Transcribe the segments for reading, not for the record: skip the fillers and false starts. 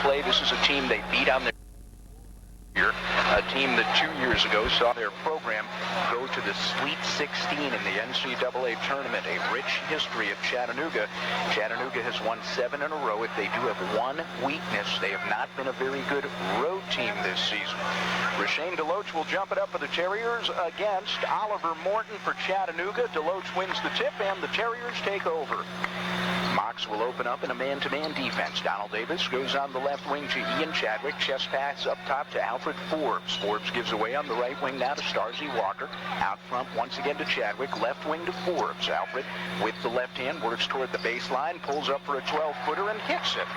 play. This is a team they beat on their year, a team that 2 years ago saw their program go to the Sweet 16 in the NCAA tournament. A rich history of Chattanooga. Chattanooga has won 7 in a row. If they do have one weakness, they have not been a very good road team this season. Rashane DeLoach will jump it up for the Terriers against Oliver Morton for Chattanooga. DeLoach wins the tip, and the Terriers take over. Mox will open up in a man-to-man defense. Donald Davis goes on the left wing to Ian Chadwick. Chest pass up top to Alfred Forbes. Forbes gives away on the right wing now to Starzy Walker. Out front once again to Chadwick. Left wing to Forbes. Alfred with the left hand works toward the baseline. Pulls up for a 12-footer and hits it.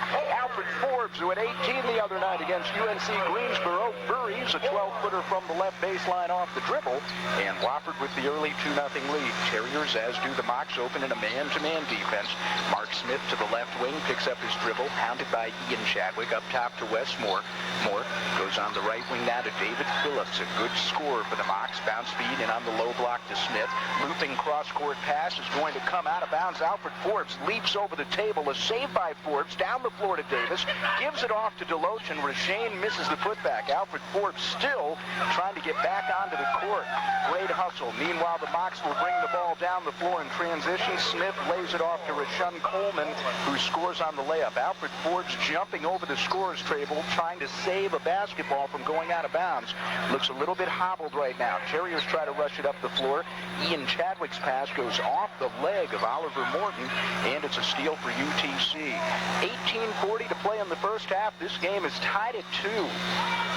Alfred Forbes, who had 18 the other night against UNC Greensboro, buries a 12-footer from the left baseline off the dribble. And Wofford with the early 2-0 lead. Terriers, as do the Mox, open in a man-to-man defense. Mark Smith to the left wing, picks up his dribble, hounded by Ian Chadwick. Up top to Wes Moore. Moore goes on the right wing now to David Phillips. A good score for the Mox. Bounce speed and on the low block to Smith. Looping cross-court pass is going to come out of bounds. Alfred Forbes leaps over the table. A save by Forbes. Down the floor to Davis. Gives it off to DeLoach, and Rashane misses the putback. Alfred Forbes still trying to get back onto the court. Great hustle. Meanwhile, the Mox will bring the ball down the floor in transition. Smith lays it off to Rashawn Coleman, who scores on the layup. Alfred Forbes jumping over the scorer's table, trying to save a basketball from going out of bounds. Looks a little bit hobbled right now. Terriers try to rush it up the floor. Ian Chadwick's pass goes off the leg of Oliver Morton, and it's a steal for UTC. 18:40 to play in the first half. This game is tied at 2.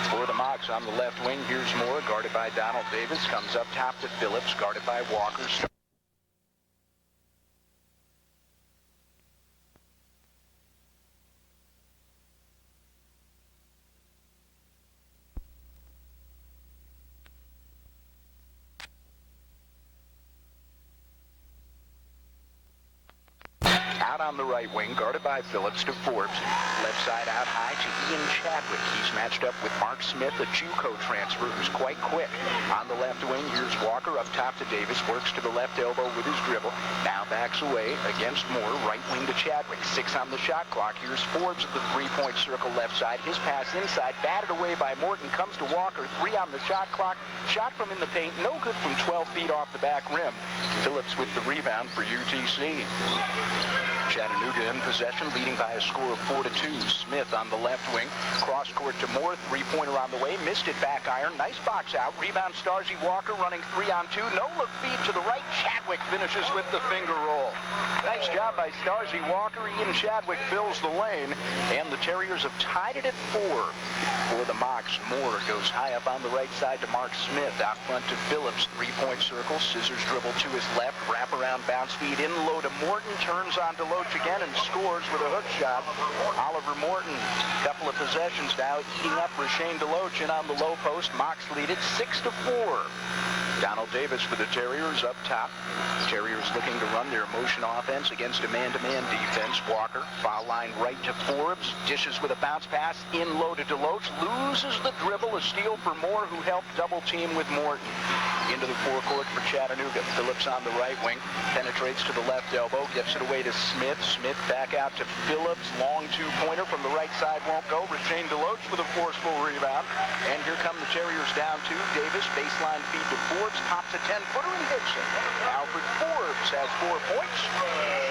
For the Mox on the left wing, here's Moore, guarded by Donald Davis. Comes up top to Phillips, guarded by Walker. Out on the right wing, guarded by Phillips to Forbes. Left side out high to Ian Chadwick. He's matched up with Mark Smith, a JUCO transfer who's quite quick. On the left wing, here's Walker up top to Davis. Works to the left elbow with his dribble. Now backs away against Moore. Right wing to Chadwick. 6 on the shot clock. Here's Forbes at the three-point circle left side. His pass inside, batted away by Morton. Comes to Walker. 3 on the shot clock. Shot from in the paint. No good from 12 feet off the back rim. Phillips with the rebound for UTC. Chattanooga in possession, leading by a score of 4-2. Smith on the left wing. Cross court to Moore. Three-pointer on the way. Missed it back iron. Nice box out. Rebound Starzy Walker running 3-on-2. No-look feed to the right. Chadwick finishes with the finger roll. Nice job by Starzy Walker. Ian Chadwick fills the lane. And the Terriers have tied it at 4. For the Mox, Moore goes high up on the right side to Mark Smith. Out front to Phillips. Three-point circle. Scissors dribble to his left. Wrap around bounce feed in low to Morton. Turns on DeLoach again and scores with a hook shot. Oliver Morton, couple of possessions now, eating up Rashane DeLoach in on the low post. Mox lead it 6-4. Donald Davis for the Terriers up top. Terriers looking to run their motion offense against a man-to-man defense. Walker, foul line right to Forbes. Dishes with a bounce pass in low to DeLoach. Loses the dribble. A steal for Moore, who helped double team with Morton. Into the forecourt for Chattanooga. Phillips on the right wing. Penetrates to the left elbow. Gets it away to Smith. Smith back out to Phillips. Long two-pointer from the right side won't go. Rashane DeLoach with a forceful rebound. And here come the Terriers down 2. Davis, baseline feed to Forbes. Pops a 10-footer and hits it. Alfred Forbes has 4 points.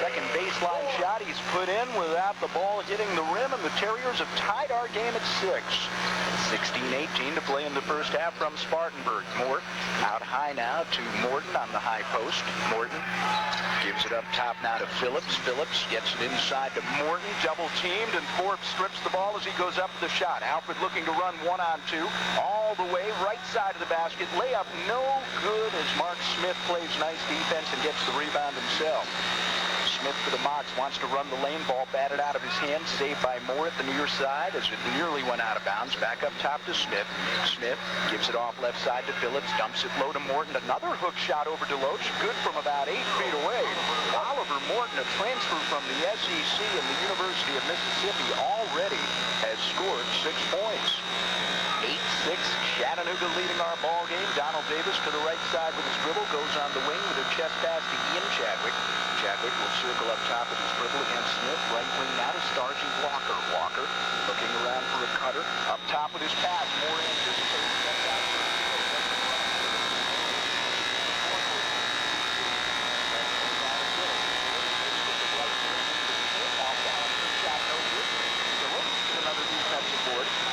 Second baseline shot he's put in without the ball hitting the rim, and the Terriers have tied our game at 6. 16-18 to play in the first half from Spartanburg. Moore out high now to Morton on the high post. Morton gives it up top now to Phillips. Phillips gets it inside to Morton. Double teamed, and Forbes strips the ball as he goes up the shot. Alfred looking to run 1-on-2 all the way right side of the basket. Layup no good as Mark Smith plays nice defense and gets the rebound himself. Smith for the Mox wants to run the lane. Ball batted out of his hand. Saved by Moore at the near side as it nearly went out of bounds. Back up top to Smith. Smith gives it off left side to Phillips. Dumps it low to Morton. Another hook shot over DeLoach. Good from about 8 feet away. Oliver Morton, a transfer from the SEC and the University of Mississippi, already has scored 6 points. 8-6, Chattanooga leading our ball game. Donald Davis to the right side with his dribble. Goes on the wing with a chest pass to Ian Chadwick. Chadwick will circle up top of his dribble against Smith. Right wing now to Starzy Walker. Walker looking around top with his pass. More in.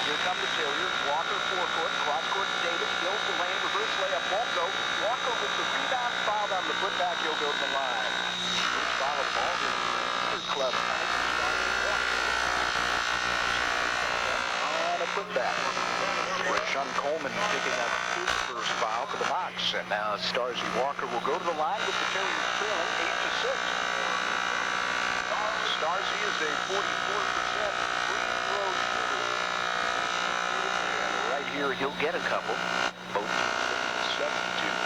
Here come the Terriers. Walker forecourt. Cross-court to Davis. Fills the lane. Reverse layup won't go. Walker with the rebound fouled on the putback. He'll go to the line. First foul of the ball here. Club. And a putback. Sean Coleman picking up his first foul for the Mocs. And now Starzy Walker will go to the line with the Terriers trailing 8-6. Starzy is a 44% free throw shooter. Right here, he'll get a couple. Both substitute.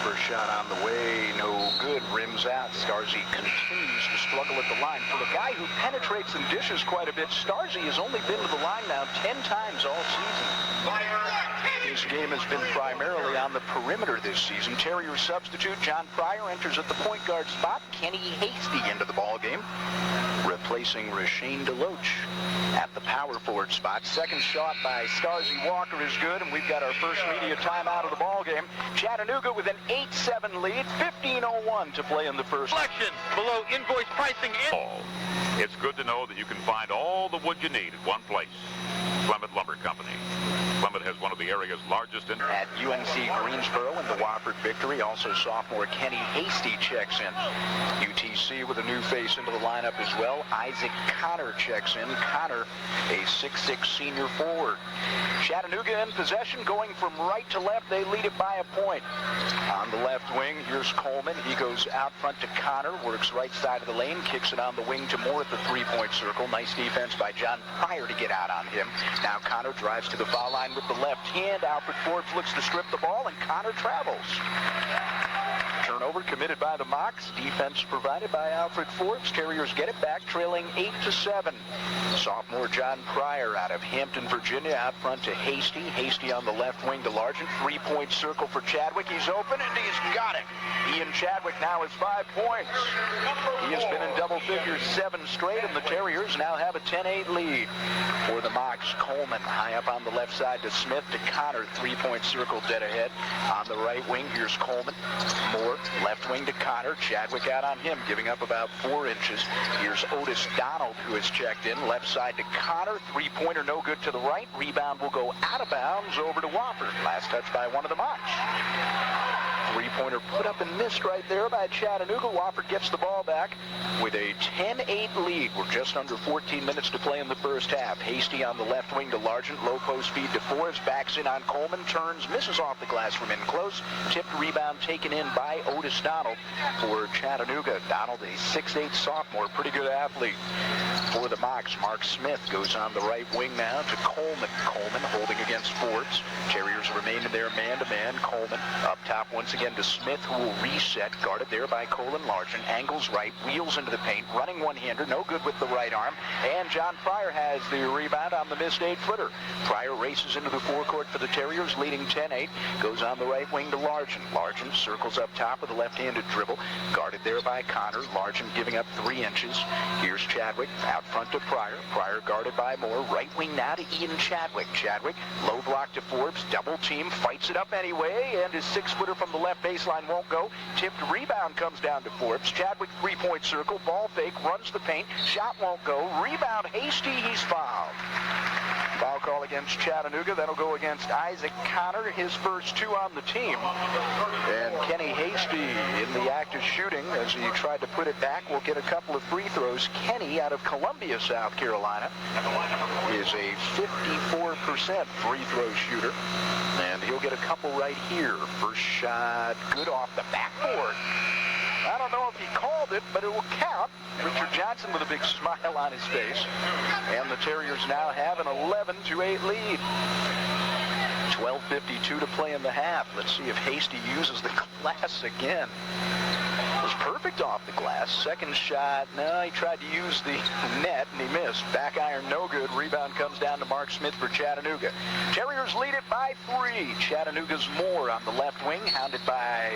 First shot on the way, no good. Rims out. Starzy continues to struggle at the line. For the guy who penetrates and dishes quite a bit, Starzy has only been to the line now 10 times all season. His game has been primarily on the perimeter this season. Terrier substitute John Pryor enters at the point guard spot. Kenny Hasty into the ball game, replacing Rashane DeLoach at the power forward spot. Second shot by Starzy Walker is good, and we've got our first media timeout of the ball game. Chattanooga with an 8-7 lead, 15:01 to play in the first. Selection below invoice pricing. It's good to know that you can find all the wood you need at one place. Clement Lumber Company. Clement has one of the area's largest at UNC Greensboro in the Wofford victory. Also sophomore Kenny Hasty checks in. UTC with a new face into the lineup as well. Isaac Connor checks in. Connor, a 6'6 senior forward. Chattanooga in possession, going from right to left. They lead it by a point. On the left wing, here's Coleman. He goes out front to Connor, works right side of the lane, kicks it on the wing to Moore at the three-point circle. Nice defense by John Pryor to get out on him. Now Connor drives to the foul line with the left hand. Alfred Forbes looks to strip the ball, and Connor travels. Turnover committed by the Mocs. Defense provided by Alfred Forbes. Terriers get it back, trailing 8-7. Sophomore John Pryor out of Hampton, Virginia, out front to Hasty. Hasty on the left wing to Largent. Three-point circle for Chadwick. He's open, and he's got it. Ian Chadwick now has 5 points. He has been in double figures 7 straight, and the Terriers now have a 10-8 lead. For the Mocs, Coleman high up on the left side to Smith to Connor. Three-point circle dead ahead. On the right wing, here's Coleman. Moore, left wing to Connor. Chadwick out on him, giving up about 4 inches. Here's Otis Donald, who has checked in. Left side to Connor. Three-pointer no good to the right. Rebound will go out of bounds over to Wofford. Last touch by one of the Mocs. Three-pointer put up and missed right there by Chattanooga. Wofford gets the ball back with a 10-8 lead. We're just under 14 minutes to play in the first half. Hasty on the left wing to Largent. Low post feed to Forbes. Backs in on Coleman. Turns. Misses off the glass from in close. Tipped rebound taken in by Otis Donald for Chattanooga. Donald, a 6'8 sophomore. Pretty good athlete. For the Mocs, Mark Smith goes on the right wing now to Coleman. Coleman holding against Forbes. Terriers remain in their man-to-man. Coleman up top once again to Smith, who will reset. Guarded there by Colin Largent. Angles right, wheels into the paint, running one-hander, no good with the right arm. And John Pryor has the rebound on the missed 8-footer. Pryor races into the forecourt for the Terriers, leading 10-8. Goes on the right wing to Largent. Largent circles up top with a left-handed dribble. Guarded there by Connor. Largent giving up 3 inches. Here's Chadwick out front to Pryor. Pryor guarded by Moore. Right wing now to Ian Chadwick. Chadwick, low block to Forbes. Double team, fights it up anyway, and his 6-footer from the left baseline won't go. Tipped rebound comes down to Forbes. Chadwick three-point circle. Ball fake, runs the paint. Shot won't go. Rebound Hasty, he's fouled. Foul call against Chattanooga. That'll go against Isaac Connor, his first 2 on the team. And Kenny Hasty in the act of shooting as he tried to put it back will get a couple of free throws. Kenny out of Columbia, South Carolina is a 54% free throw shooter. And he'll get a couple right here. First shot, good off the backboard. I don't know if he called it, but it will count. Richard Johnson with a big smile on his face. And the Terriers now have an 11-8 lead. 12:52 to play in the half. Let's see if Hasty uses the glass again. It was perfect off the glass. Second shot, no, he tried to use the net and he missed. Back iron, no good. Rebound comes down to Mark Smith for Chattanooga. Terriers lead it by 3. Chattanooga's Moore on the left wing, hounded by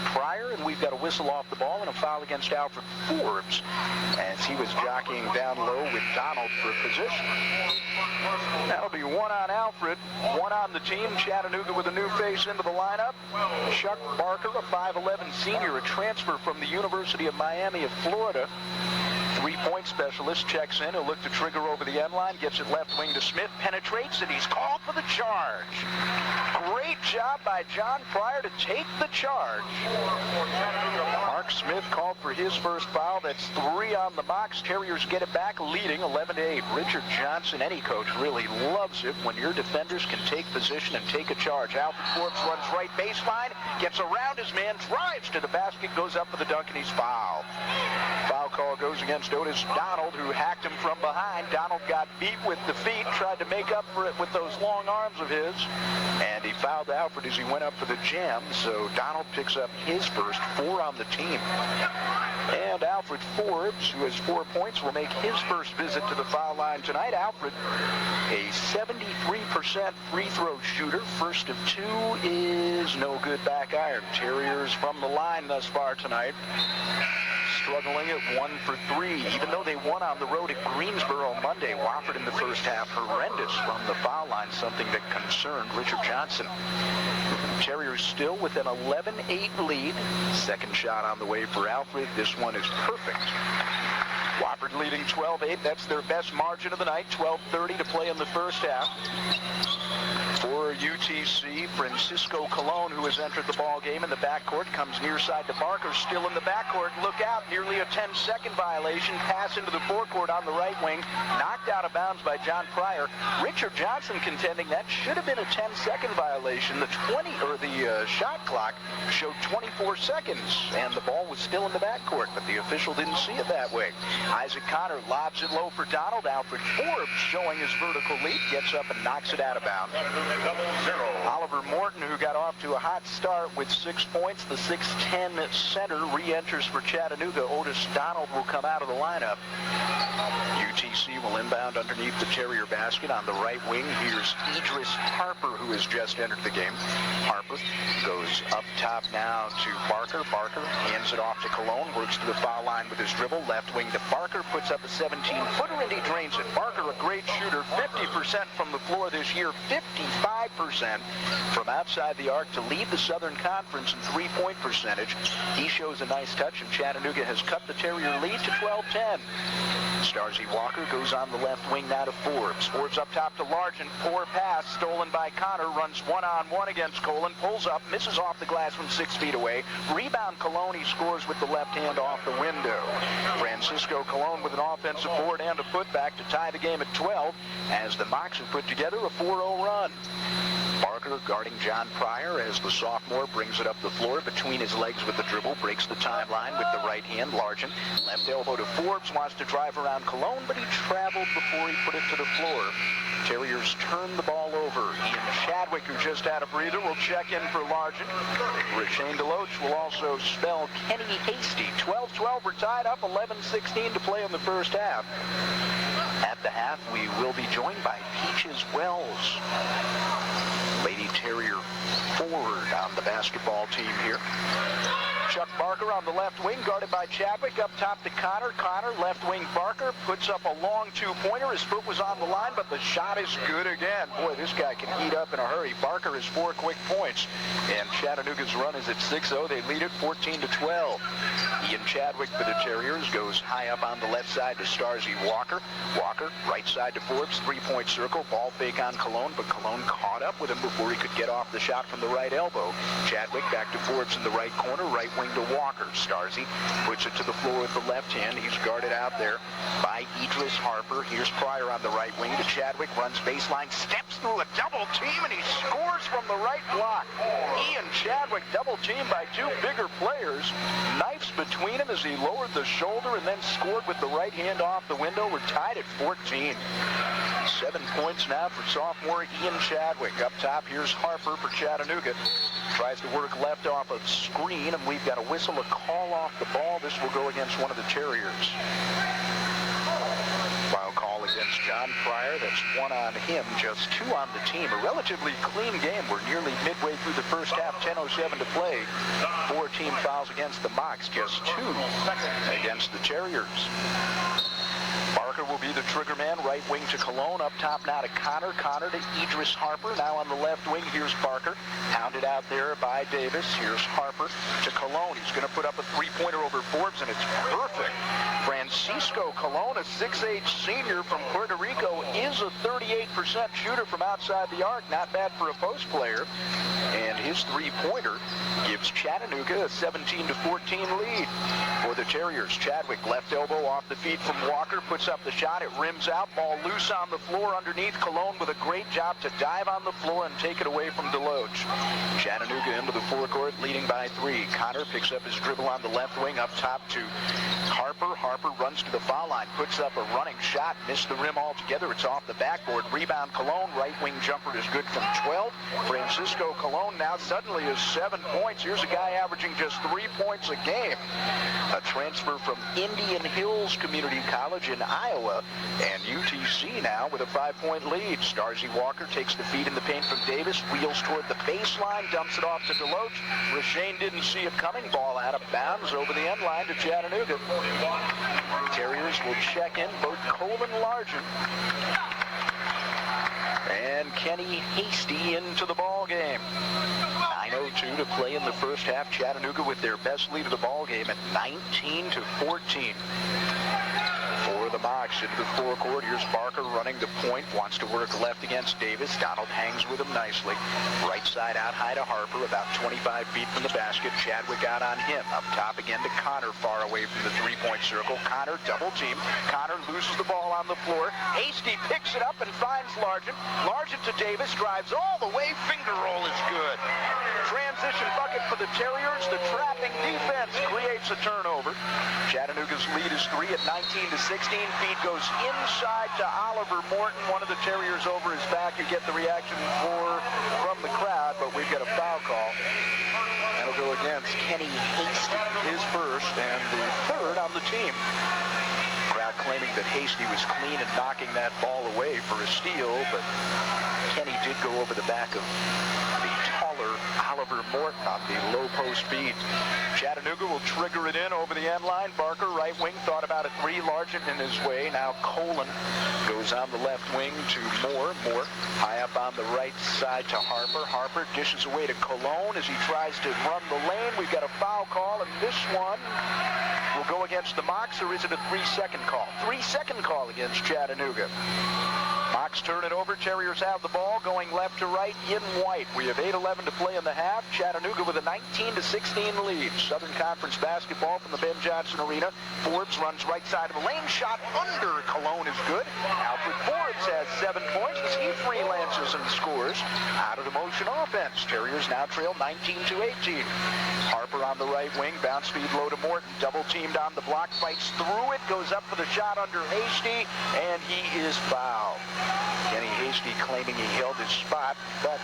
Pryor, and we've got a whistle off the ball and a foul against Alfred Forbes as he was jockeying down low with Donald for position. That'll be one on Alfred, one on the team. Chattanooga with a new face into the lineup. Chuck Barker, a 5'11 senior, a transfer from the University of Miami of Florida. Three-point specialist checks in. He'll look to trigger over the end line. Gets it left wing to Smith. Penetrates, and he's called for the charge. Great job by John Pryor to take the charge. Mark Smith called for his first foul. That's 3 on the Mocs. Terriers get it back, leading 11-8. Richard Johnson, any coach, really loves it when your defenders can take position and take a charge. Alfred Forbes runs right baseline, gets around his man, drives to the basket, goes up for the dunk, and he's fouled. Foul call goes against Otis Donald, who hacked him from behind. Donald got beat with the feet, tried to make up for it with those long arms of his, and he fouled Alfred as he went up for the jam. So Donald picks up his first, 4 on the team. And Alfred Forbes, who has 4 points, will make his first visit to the foul line tonight. Alfred, a 73% free throw shooter. First of 2 is no good back iron. Terriers from the line thus far tonight, struggling at 1 for 3. Even though they won on the road at Greensboro Monday, Wofford in the first half horrendous from the foul line, something that concerned Richard Johnson. Terriers still with an 11-8 lead. Second shot on the way for Alfred. This one is perfect. Wofford leading 12-8. That's their best margin of the night. 12:30 to play in the first half. For UTC, Francisco Colon, who has entered the ball game in the backcourt, comes near side to Barker, still in the backcourt. Look out, nearly a 10-second violation. Pass into the forecourt on the right wing, knocked out of bounds by John Pryor. Richard Johnson contending that should have been a 10-second violation. The shot clock showed 24 seconds, and the ball was still in the backcourt, but the official didn't see it that way. Isaac Connor lobs it low for Donald. Alfred Forbes, showing his vertical leap, gets up and knocks it out of bounds. Oliver Morton, who got off to a hot start with 6 points, the 6'10 center, re-enters for Chattanooga. Otis Donald will come out of the lineup. UTC will inbound underneath the Terrier basket on the right wing. Here's Idris Harper, who has just entered the game. Harper goes up top now to Barker. Barker hands it off to Colon, works to the foul line with his dribble. Left wing to Barker, puts up a 17-footer, and he drains it. Barker, a great shooter, 50% from the floor this year, 55% from outside the arc to lead the Southern Conference in three-point percentage. He shows a nice touch, and Chattanooga has cut the Terrier lead to 12-10. Starzy Walker goes on the left wing now to Forbes. Forbes up top to Largent. Poor pass stolen by Connor. Runs one-on-one against Colon. Pulls up. Misses off the glass from 6 feet away. Rebound Colon. He scores with the left hand off the window. Francisco Colon with an offensive board and a putback to tie the game at 12 as the Mocs have put together a 4-0 run. Barker guarding John Pryor as the sophomore brings it up the floor between his legs with the dribble, breaks the timeline with the right hand. Largent, left elbow to Forbes, wants to drive around Colon, but he traveled before he put it to the floor. Terriers turn the ball over. Ian Chadwick, who just had a breather, will check in for Largent. Rashane DeLoach will also spell Kenny Hasty. 12-12, we're tied up, 11-16 to play in the first half. At the half, we will be joined by Peaches Wells, Lady Terrier forward on the basketball team here. Chuck Barker on the left wing, guarded by Chadwick. Up top to Connor. Connor, left wing Barker, puts up a long two-pointer. His foot was on the line, but the shot is good again. Boy, this guy can heat up in a hurry. Barker has 4 quick points, and Chattanooga's run is at 6-0. They lead it 14-12. Ian Chadwick for the Terriers goes high up on the left side to Starzy Walker. Walker, right side to Forbes, three-point circle. Ball fake on Colon, but Colon caught up with him before he could get off the shot from the right elbow. Chadwick back to Forbes in the right corner, right wing to Walker. Starzy puts it to the floor with the left hand. He's guarded out there by Idris Harper. Here's Pryor on the right wing to Chadwick, runs baseline, steps through a double team, and he scores from the right block. Ian Chadwick double teamed by 2 bigger players. Knifes between him as he lowered the shoulder and then scored with the right hand off the window. We're tied at 14. 7 points now for sophomore Ian Chadwick. Up top, here's Harper for Chattanooga. Tries to work left off a screen, and we've got a whistle, a call off the ball. This will go against one of the Terriers. Foul call against John Pryor. That's 1 on him, just 2 on the team. A relatively clean game. We're nearly midway through the first half, 10:07 to play. 4 team fouls against the Mocs, just 2 against the Terriers. Barker will will be the trigger man. Right wing to Cologne. Up top now to Connor. Connor to Idris Harper. Now on the left wing, here's Barker. Pounded out there by Davis. Here's Harper to Cologne. He's going to put up a three-pointer over Forbes, and it's perfect. Francisco Cologne, a 6'8 senior from Puerto Rico, is a 38% shooter from outside the arc. Not bad for a post player. And his three-pointer gives Chattanooga a 17-14 lead. For the Terriers, Chadwick, left elbow off the feed from Walker, puts up the shot. It rims out. Ball loose on the floor underneath. Cologne with a great job to dive on the floor and take it away from Deloge. Chattanooga into the forecourt, leading by 3. Connor picks up his dribble on the left wing, up top to Harper. Harper runs to the foul line, puts up a running shot, missed the rim altogether. It's off the backboard. Rebound Cologne. Right wing jumper is good from 12. Francisco Cologne now suddenly is 7 points. Here's a guy averaging just 3 points a game. A transfer from Indian Hills Community College in Iowa, and UTC now with a 5-point lead. Starzy Walker takes the feed in the paint from Davis, wheels toward the baseline, dumps it off to Deloge. Rashane didn't see it coming. Ball out of bounds over the end line to Chattanooga. Terriers will check in both Coleman Largent and Kenny Hasty into the ball game. 9:02 to play in the first half. Chattanooga with their best lead of the ball game at 19-14. For the Mocs into the forecourt, here's Barker running the point, wants to work left against Davis. Donald hangs with him nicely. Right side out high to Harper, about 25 feet from the basket. Chadwick out on him. Up top again to Connor, far away from the three-point circle. Connor double team. Connor loses the ball on the floor. Hasty picks it up and finds Largent. Largent to Davis, drives all the way. Finger roll is good. Transition bucket for the Terriers. The trapping defense creates a turnover. Chattanooga's lead is 3 at 19-16. Feed goes inside to Oliver Morton. One of the Terriers over his back. You get the reaction from the crowd, but we've got a foul call. That'll go against Kenny Hasty, his first and the third on the team. Crowd claiming that Hasty was clean and knocking that ball away for a steal, but Kenny did go over the back of the taller Oliver Morton on the low post feed. Chattanooga will trigger it in over the end line. Barker, right wing, thought about a three. Largent in his way. Now Colin goes on the left wing to Moore. Moore high up on the right side to Harper. Harper dishes away to Cologne as he tries to run the lane. We've got a foul call, and this one will go against the Mocs, or is it a 3-second call? 3-second call against Chattanooga. Mocs turn it over. Terriers have the ball going left to right in white. We have 8:11 to play in the half. Chattanooga with a 19-16 lead. Southern Conference basketball from the Ben Johnson Arena. Forbes runs right side of the lane. Shot under Cologne is good. Alfred Forbes has 7 points as he freelances and scores out of the motion offense. Terriers now trail 19-18. Harper on the right wing. Bounce feed low to Morton. Double teamed on the block. Fights through it. Goes up for the shot under Hasty, and he is fouled. Kenny Hasty claiming he held his spot, but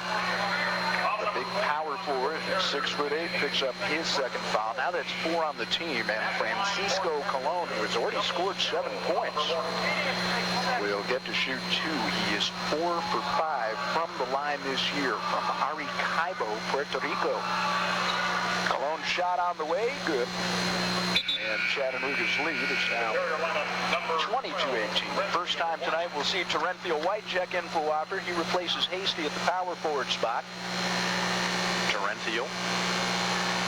the big power forward at 6'8" picks up his second foul. Now that's 4 on the team, and Francisco Cologne, who has already scored 7 points, will get to shoot 2. He is 4 for 5 from the line this year from Maracaibo, Puerto Rico. Cologne shot on the way, good. And Chattanooga's lead is now 22-18. First time tonight we'll see Terenthiel White check in for Wofford. He replaces Hasty at the power forward spot. Terenthiel,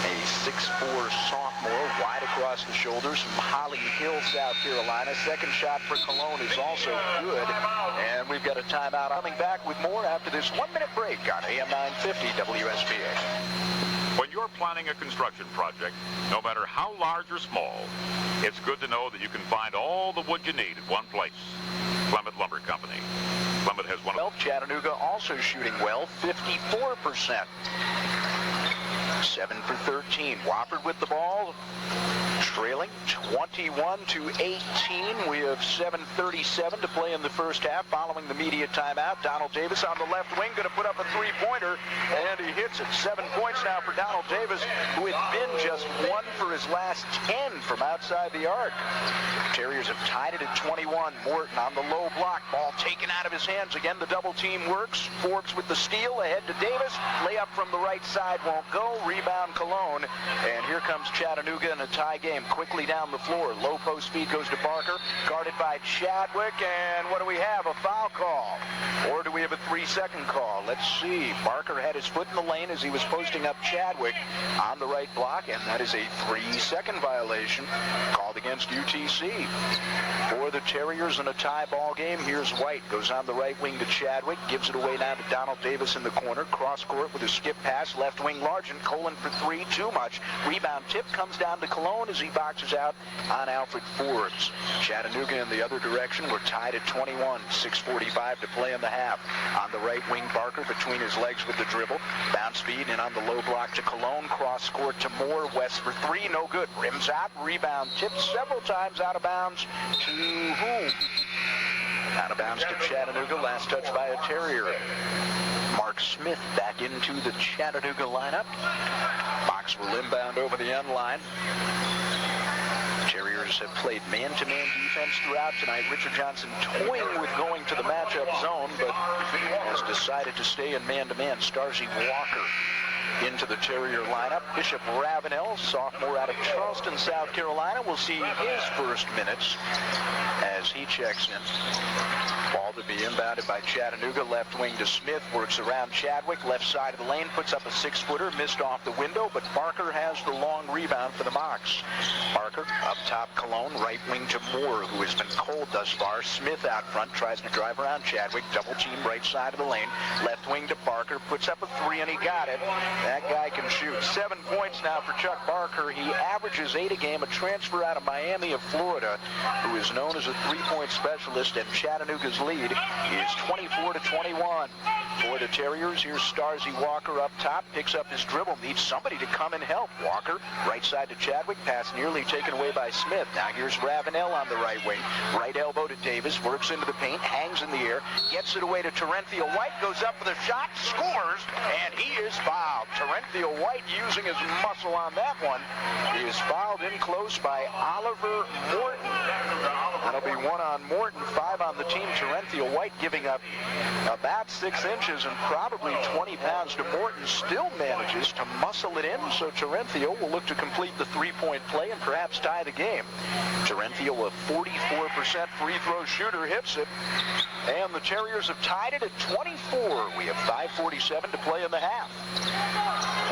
a 6'4" sophomore, wide across the shoulders from Holly Hill, South Carolina. Second shot for Cologne is also good. And we've got a timeout. Coming back with more after this 1-minute break on AM 950 WSPA. When you're planning a construction project, no matter how large or small, it's good to know that you can find all the wood you need at one place. Clement Lumber Company. Clement has one of... Chattanooga also shooting well, 54%. 7 for 13. Wofford with the ball, trailing 21-18. We have 7:37 to play in the first half. Following the media timeout, Donald Davis on the left wing going to put up a three-pointer, and he hits it. 7 points now for Donald Davis, who had been just 1 for his last 10 from outside the arc. Terriers have tied it at 21. Morton on the low block. Ball taken out of his hands. Again, the double team works. Forbes with the steal. Ahead to Davis. Layup from the right side won't go. Rebound Cologne. And here comes Chattanooga in a tie game. moving quickly down the floor. Low post feed goes to Barker, guarded by Chadwick, and what do we have? A foul call. Or do we have a 3-second call? Let's see. Barker had his foot in the lane as he was posting up Chadwick on the right block, and that is a 3-second violation called against UTC. For the Terriers in a tie ball game, here's White. Goes on the right wing to Chadwick, gives it away now to Donald Davis in the corner. Cross court with a skip pass, left wing Largent. Colin for three, too much. Rebound tip comes down to Cologne as he boxes out on Alfred Forbes. Chattanooga in the other direction. We're tied at 21, 6:45 to play in the half. On the right wing, Barker between his legs with the dribble. Bounce feed and on the low block to Cologne. Cross court to Moore. West for three, no good. Rims out, rebound tipped several times out of bounds to whom? Out of bounds to Chattanooga. Last touch by a Terrier. Mark Smith back into the Chattanooga lineup. Box will inbound over the end line. Terriers have played man-to-man defense throughout tonight. Richard Johnson toying with going to the matchup zone, but has decided to stay in man-to-man. Starzy Walker into the Terrier lineup. Bishop Ravenel, sophomore out of Charleston, South Carolina, will see his first minutes as he checks in. Ball to be inbounded by Chattanooga. Left wing to Smith. Works around Chadwick. Left side of the lane. Puts up a 6-footer. Missed off the window, but Barker has the long rebound for the Mocs. Barker up top Cologne. Right wing to Moore, who has been cold thus far. Smith out front. Tries to drive around Chadwick. Double team right side of the lane. Left wing to Barker. Puts up a three, and he got it. That guy can shoot. 7 points now for Chuck Barker. He averages 8 a game. A transfer out of Miami of Florida, who is known as a three-point specialist, and Chattanooga's lead is 24-21. For the Terriers, here's Starzy Walker up top, picks up his dribble, needs somebody to come and help. Walker, right side to Chadwick, pass nearly taken away by Smith. Now here's Ravenel on the right wing. Right elbow to Davis, works into the paint, hangs in the air, gets it away to Terenthio White, goes up with a shot, scores, and he is fouled. Terenthio White using his muscle on that one. He is fouled in close by Oliver Morton. That'll be 1 on Morton, 5 on the team. Terenthio White giving up about 6 inches and probably 20 pounds to Morton. Still manages to muscle it in, so Terenthio will look to complete the three-point play and perhaps tie the game. Terenthio, a 44% free throw shooter, hits it. And the Terriers have tied it at 24. We have 5:47 to play in the half.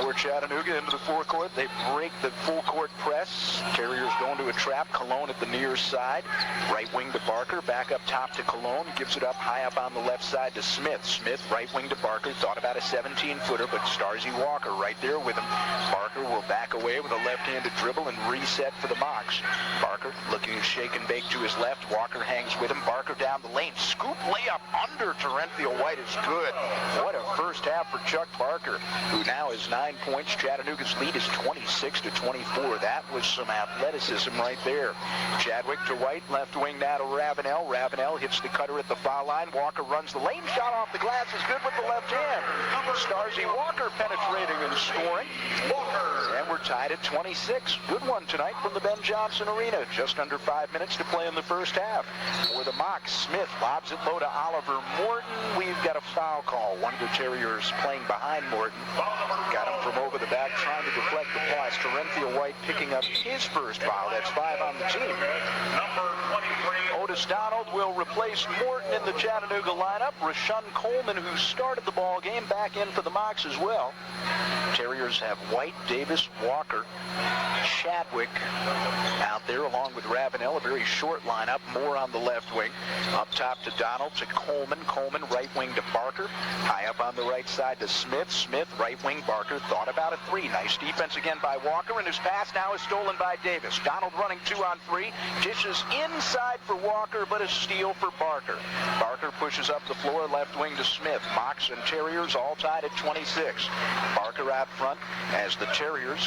For Chattanooga into the forecourt, they break the full court press. Terriers going to a trap. Cologne at the near side. Right wing to Barker. Back up top to Cologne. Gives it up high up on the left side to Smith. Smith right wing to Barker. Thought about a 17-footer, but Starzy Walker right there with him. Barker will back away with a left-handed dribble and reset for the Mocs. Barker looking to shake and bake to his left. Walker hangs with him. Barker down the lane. Scoop layup under Terenthio White is good. What a first half for Chuck Barker, who now has 9 points. Chattanooga's lead is 26-24. That was some athleticism right there. Chadwick to White, left wing now to Ravenel. Ravenel hits the cutter at the foul line. Walker runs the lane. Shot off the glass is good with the left hand. Starzy Walker penetrating and scoring. And we're tied at 26. Good one tonight from the Ben Johnson Arena. Just under 5 minutes to play in the first half. For the Mocs, Smith lobs it low to Oliver Morton. We've got a foul call. One of the Terriers playing behind Morton. Got him from over the back, trying to deflect the pass. Terenthio White picking up his first foul. That's 5 on the team. Otis Donald will replace Morton in the Chattanooga lineup. Rashawn Coleman, who started the ball game, back in for the Mocs as well. Terriers have White, Davis, Walker, Chadwick out there along with Ravenel. A very short lineup. Moore on the left wing. Up top to Donald, to Coleman. Coleman right wing to Barker. High up on the right side to Smith. Smith right wing. Barker thought about a three. Nice defense again by Walker, and his pass now is stolen by Davis. Donald running 2 on 3. Dishes inside for Walker, but a steal for Barker. Barker pushes up the floor, left wing to Smith. Mocs and Terriers all tied at 26. Barker out front as the Terriers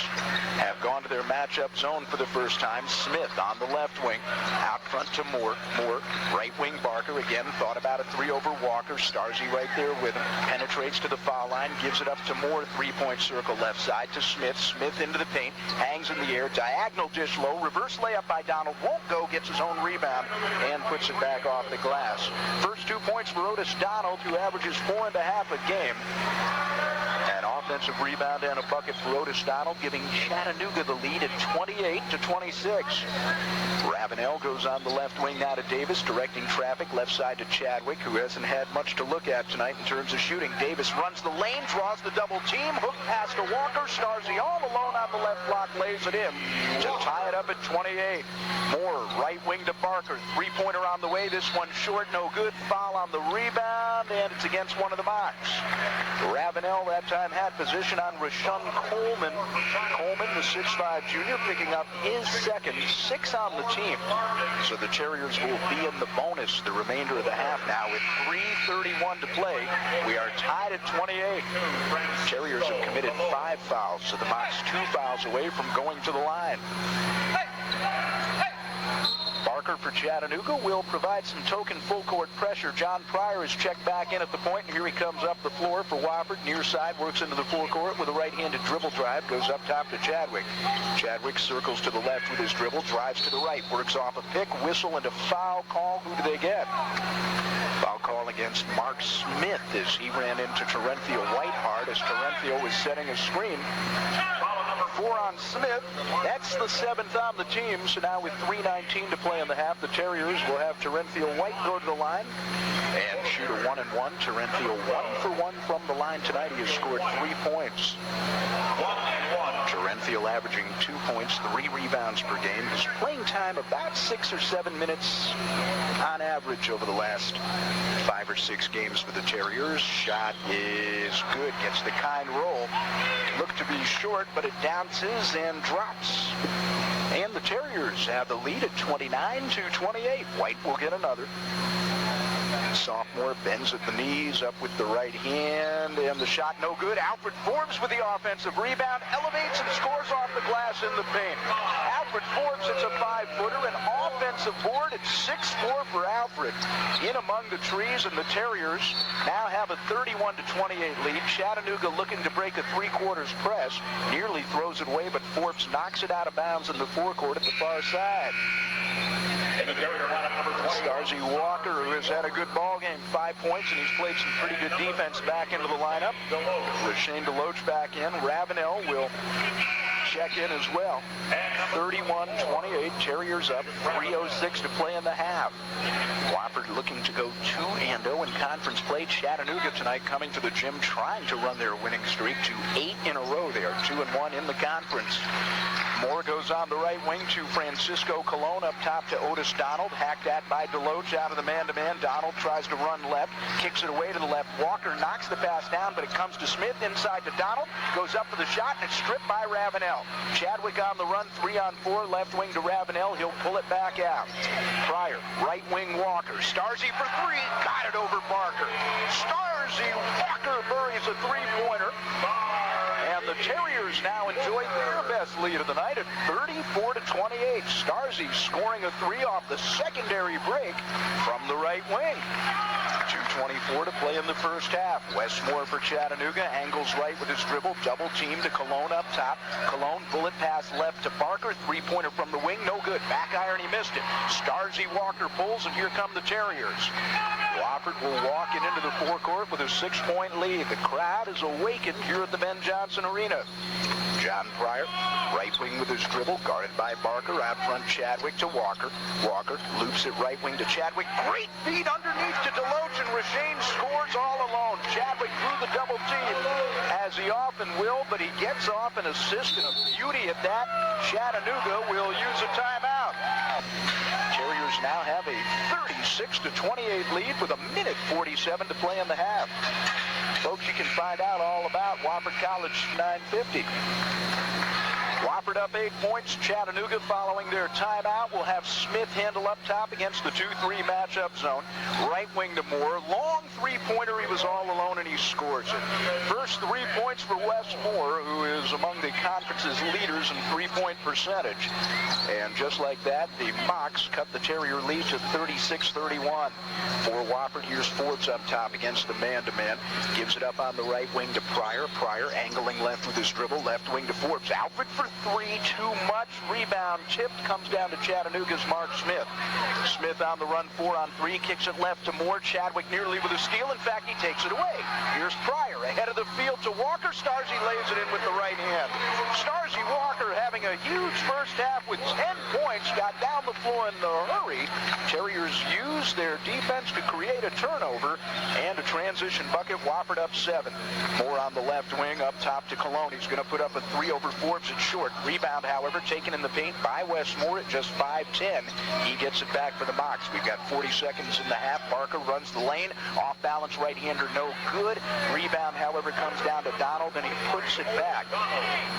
have gone to their matchup zone for the first time. Smith on the left wing. Out front to Moore. Moore, right wing Barker again. Thought about a 3 over Walker. Starzy right there with him. Penetrates to the foul line. Gives it up to Moore. 3-point circle left side to Smith. Smith into the paint. Hangs in the air. Diagonal dish low. Reverse layup by Donald. Won't go. Gets his own rebound and puts it back off the glass. First 2 points for Otis Donald, who averages 4.5 a game. An offensive rebound rebound and a bucket for Otis Donald, giving Chattanooga the lead at 28-26. Ravenel goes on the left wing now to Davis, directing traffic left side to Chadwick, who hasn't had much to look at tonight in terms of shooting. Davis runs the lane, draws the double team, hook pass to Walker. Starzy all alone on the left block, lays it in to tie it up at 28. Moore, right wing to Barker. Three-pointer on the way. This one short, no good. Foul on the rebound, and it's against one of the Mocs. Ravenel that time had position on Rashawn Coleman. Coleman, the 6'5 junior, picking up his second, 6 on the team. So the Terriers will be in the bonus the remainder of the half now with 3:31 to play. We are tied at 28. Terriers have committed 5 fouls, so the Mocs 2 fouls away from going to the line. Barker for Chattanooga will provide some token full court pressure. John Pryor is checked back in at the point, and here he comes up the floor for Wofford. Near side, works into the full court with a right-handed dribble drive, goes up top to Chadwick. Chadwick circles to the left with his dribble, drives to the right, works off a pick, whistle, and a foul call. Who do they get? Foul call against Mark Smith as he ran into Terenthio Whitehart as Terenthio was setting a screen. 4 on Smith. That's the 7th on the team. So now with 3:19 to play in the half, the Terriers will have Terenthio White go to the line and shoot a 1-and-1. Terenthio 1 for 1 from the line tonight. He has scored 3 points. Terenthio averaging 2 points, 3 rebounds per game. His playing time about 6 or 7 minutes on average over the last 5 or 6 games for the Terriers. Shot is good, gets the kind roll. Looked to be short, but it bounces and drops. And the Terriers have the lead at 29-28. White will get another. Sophomore bends at the knees, up with the right hand, and the shot no good. Alfred Forbes with the offensive rebound, elevates and scores off the glass in the paint. Alfred Forbes, it's a 5-footer, an offensive board. It's 6-4 for Alfred. In among the trees, and the Terriers now have a 31-28 lead. Chattanooga looking to break a 3-quarters press. Nearly throws it away, but Forbes knocks it out of bounds in the forecourt at the far side. Starzy Walker, who has had a good ball game, 5 points, and he's played some pretty good defense back into the lineup. With Shane DeLoach back in, Ravenel will check in as well. 31-28, Terriers up, 3:06 to play in the half. Wofford looking to go 2-0 in conference play. Chattanooga tonight coming to the gym trying to run their winning streak to 8 in a row. They are 2-1 in the conference. Moore goes on the right wing to Francisco Colon, up top to Otis Donald. Hacked at by DeLoach out of the man-to-man. Donald tries to run left, kicks it away to the left. Walker knocks the pass down, but it comes to Smith inside to Donald. Goes up for the shot, and it's stripped by Ravenel. Chadwick on the run, 3-on-4, left wing to Ravenel. He'll pull it back out. Pryor, right wing Walker. Starzy for 3, got it over Barker. Starzy Walker buries a 3-pointer. And the Terriers now enjoy their best lead of the night at 34-28. Starzy scoring a 3 off the secondary break from the right wing. 2:24 to play in the first half. Westmore for Chattanooga, angles right with his dribble, double team to Colon up top. Colon bullet pass left to Barker, 3-pointer from the wing, no good. Back iron, he missed it. Starzy Walker pulls, and here come the Terriers. Wofford will walk it into the forecourt with a 6-point lead. The crowd is awakened here at the Ben Johnson Arena. John Pryor, right wing with his dribble, guarded by Barker. Out front, Chadwick to Walker. Walker loops it right wing to Chadwick. Great feed underneath to DeLoach, and Rashane scores all alone. Chadwick through the double team, as he often will, but he gets off an assist, and a beauty at that. Chattanooga will use a timeout. Terriers now have a 36-28 lead with 1:47 to play in the half. Folks, you can find out all about Wofford College 950. Wofford up 8 points. Chattanooga, following their timeout, will have Smith handle up top against the 2-3 matchup zone. Right wing to Moore. Long 3-pointer. He was all alone, and he scores it. First 3 points for Wes Moore, who is among the conference's leaders in 3-point percentage. And just like that, the Mocs cut the Terrier lead to 36-31. For Wofford, here's Forbes up top against the man-to-man. Gives it up on the right wing to Pryor. Pryor angling left with his dribble. Left wing to Forbes. Alfred for three, too much. Rebound tipped, comes down to Chattanooga's Mark Smith. Smith on the run, 4 on 3, kicks it left to Moore. Chadwick nearly with a steal. In fact, he takes it away. Here's Pryor ahead of the field to Walker. Starzy lays it in with the right hand. Starzy Walker having a huge first half with 10 points, got down the floor in a hurry. Terriers use their defense to create a turnover and a transition bucket. Wofford up 7. Moore on the left wing, up top to Cologne. He's going to put up a 3 over Forbes at short. Rebound, however, taken in the paint by Wes Moore at just 5'10". He gets it back for the Mocs. We've got 40 seconds in the half. Barker runs the lane. Off balance right-hander, no good. Rebound, however, comes down to Donald, and he puts it back.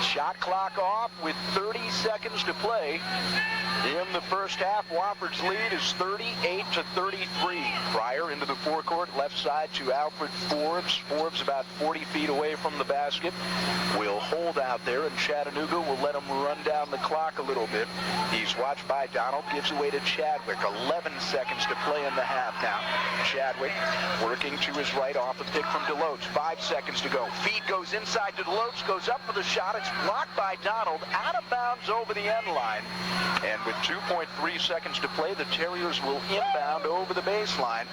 Shot clock off with 30 seconds to play. In the first half, Wofford's lead is 38-33. Pryor into the forecourt, left side to Alfred Forbes. Forbes about 40 feet away from the basket. Will hold out there, and Chattanooga will let him run down the clock a little bit. He's watched by Donald, gives away to Chadwick. 11 seconds to play in the half now. Chadwick working to his right off a pick from Deloach. 5 seconds to go. Feed goes inside to Deloach, goes up for the shot. It's blocked by Donald, out of bounds over the end line. And with 2.3 seconds to play, the Terriers will inbound over the baseline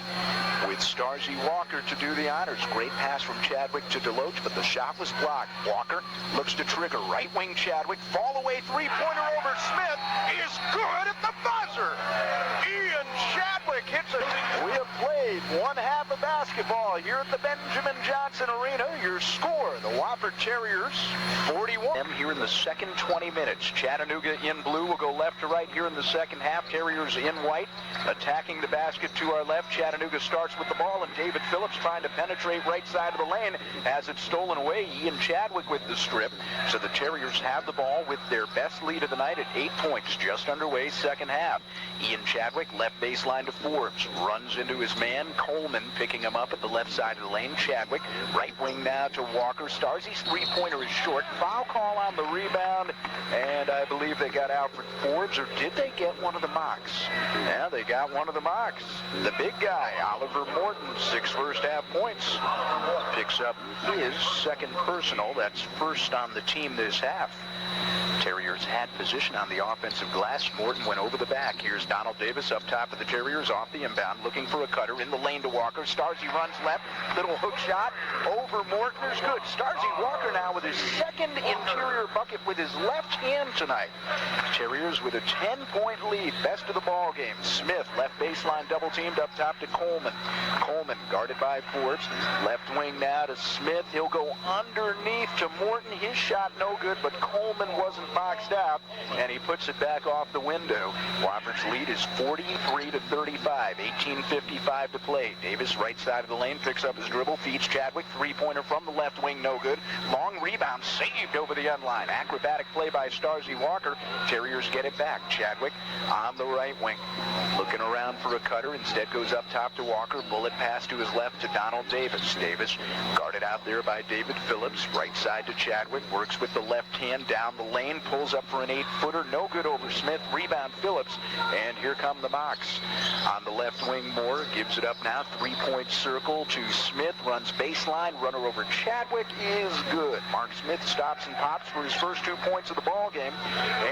with Starzy Walker to do the honors. Great pass from Chadwick to Deloach, but the shot was blocked. Walker looks to trigger. Right wing Chadwick. Fall away three-pointer over Smith is good at the buzzer. Ian Chadwick hits it. We have played one half of basketball here at the Benjamin Johnson Arena. Your score, the Wofford Terriers, 41. Here in the second 20 minutes. Chattanooga in blue will go left to right here in the second half. Terriers in white, attacking the basket to our left. Chattanooga starts with the ball, and David Phillips trying to penetrate right side of the lane. Has it stolen away. Ian Chadwick with the strip. So the Terriers have the ball with their best lead of the night at 8 points. Just underway, second half. Ian Chadwick, left baseline to Forbes. Runs into his man, Coleman, picking him up at the left side of the lane. Chadwick, right wing now to Walker. Starzy's three-pointer is short. Foul call on the rebound, and I believe they got Alfred Forbes, or did they get one of the Mocs? Yeah, they got one of the Mocs. The big guy, Oliver Morton, 6 first half points. Picks up his second personal. That's first on the team this half. Terriers had position on the offensive glass. Morton went over the back. Here's Donald Davis up top of the Terriers off the inbound, looking for a cutter in the lane to Walker. Starzy runs left. Little hook shot over Morton is good. Starzy Walker now with his second interior bucket with his left hand tonight. Terriers with a 10-point lead. Best of the ball game. Smith, left baseline, double teamed up top to Coleman. Coleman guarded by Forbes. Left wing now to Smith. He'll go underneath to Morton. His shot no good, but Coleman wasn't boxed out, and he puts it back off the window. Wofford's lead is 43-35. 18:55 to play. Davis, right side of the lane, picks up his dribble, feeds Chadwick. Three-pointer from the left wing, no good. Long rebound, saved over the end line. Acrobatic play by Starzy Walker. Terriers get it back. Chadwick on the right wing, looking around for a cutter. Instead goes up top to Walker. Bullet pass to his left to Donald Davis. Davis guarded out there by David Phillips. Right side to Chadwick. Works with the left hand down the lane. Pulls up for an 8-footer. No good over Smith. Rebound Phillips. And here come the Mocs. On the left wing, Moore gives it up now. Three-point circle to Smith. Runs baseline. Runner over Chadwick is good. Mark Smith stops and pops for his first 2 points of the ball game.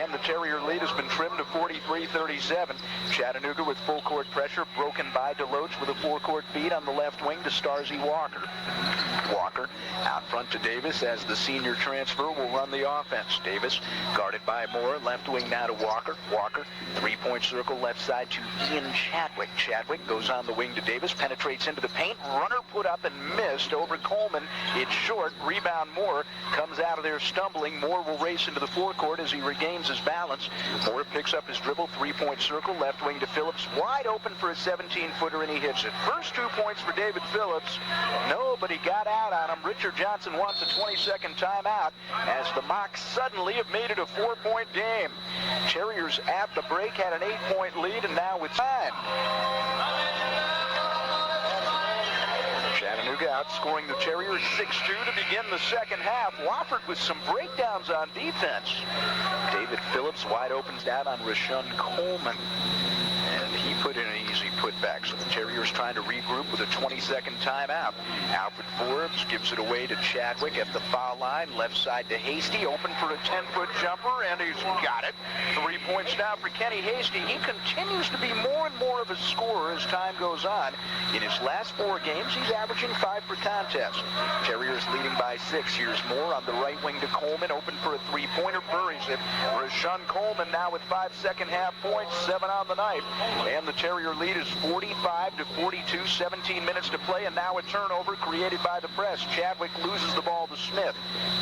And the Terrier lead has been trimmed to 43-37. Chattanooga with full court pressure. Broken by Deloach with a four-court feed on the left wing to Starzy Walker. Walker out front to Davis as the senior transfer will run the offense. Davis guarded by Moore. Left wing now to Walker. Walker, three-point circle left side to Ian Chadwick. Chadwick goes on the wing to Davis. Penetrates into the paint. Runner put up and missed over Coleman. It's short. Rebound Moore. Comes out of there stumbling. Moore will race into the forecourt as he regains his balance. Moore picks up his dribble. Three-point circle. Left wing to Phillips. Wide open for a 17-footer, and he hits it. First 2 points for David Phillips. Nobody got out on him. Richard Johnson wants a 20-second timeout as the Mocs suddenly have made it a 4-point game. Terriers at the break had an 8-point lead, and now it's time. Chattanooga outscoring the Terriers 6-2 to begin the second half. Wofford with some breakdowns on defense. David Phillips wide opens out on Rashawn Coleman, and he put in an easy putback. So the Terriers trying to regroup with a 20-second timeout. Alfred Forbes gives it away to Chadwick at the foul line. Left side to Hasty, open for a 10-foot jumper, and he's got it. 3 points now for Kenny Hasty. He continues to be more and more of a scorer as time goes on. In his last 4 games, he's averaging 5 per contest. Terriers leading by 6. Here's Moore on the right wing to Coleman, open for a 3-pointer, buries it. Rashawn Coleman now with 5 second-half points, 7 on the night. And the Terrier lead is 45-42, 17 minutes to play, and now a turnover created by the press. Chadwick loses the ball to Smith.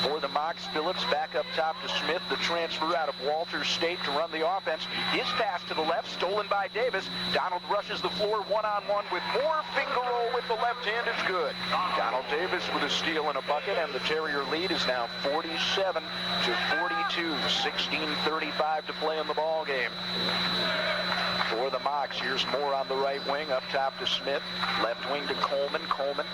For the Mocs, Phillips back up top to Smith, the transfer out of Walters State to run the offense. His pass to the left, stolen by Davis. Donald rushes the floor one-on-one with Moore. Finger roll with the left hand is good. Donald Davis with a steal and a bucket, and the Terrier lead is now 47-42. 16:35 to play in the ball game. For the Mocs, here's Moore on the right wing, up top to Smith, left wing to Coleman. Coleman,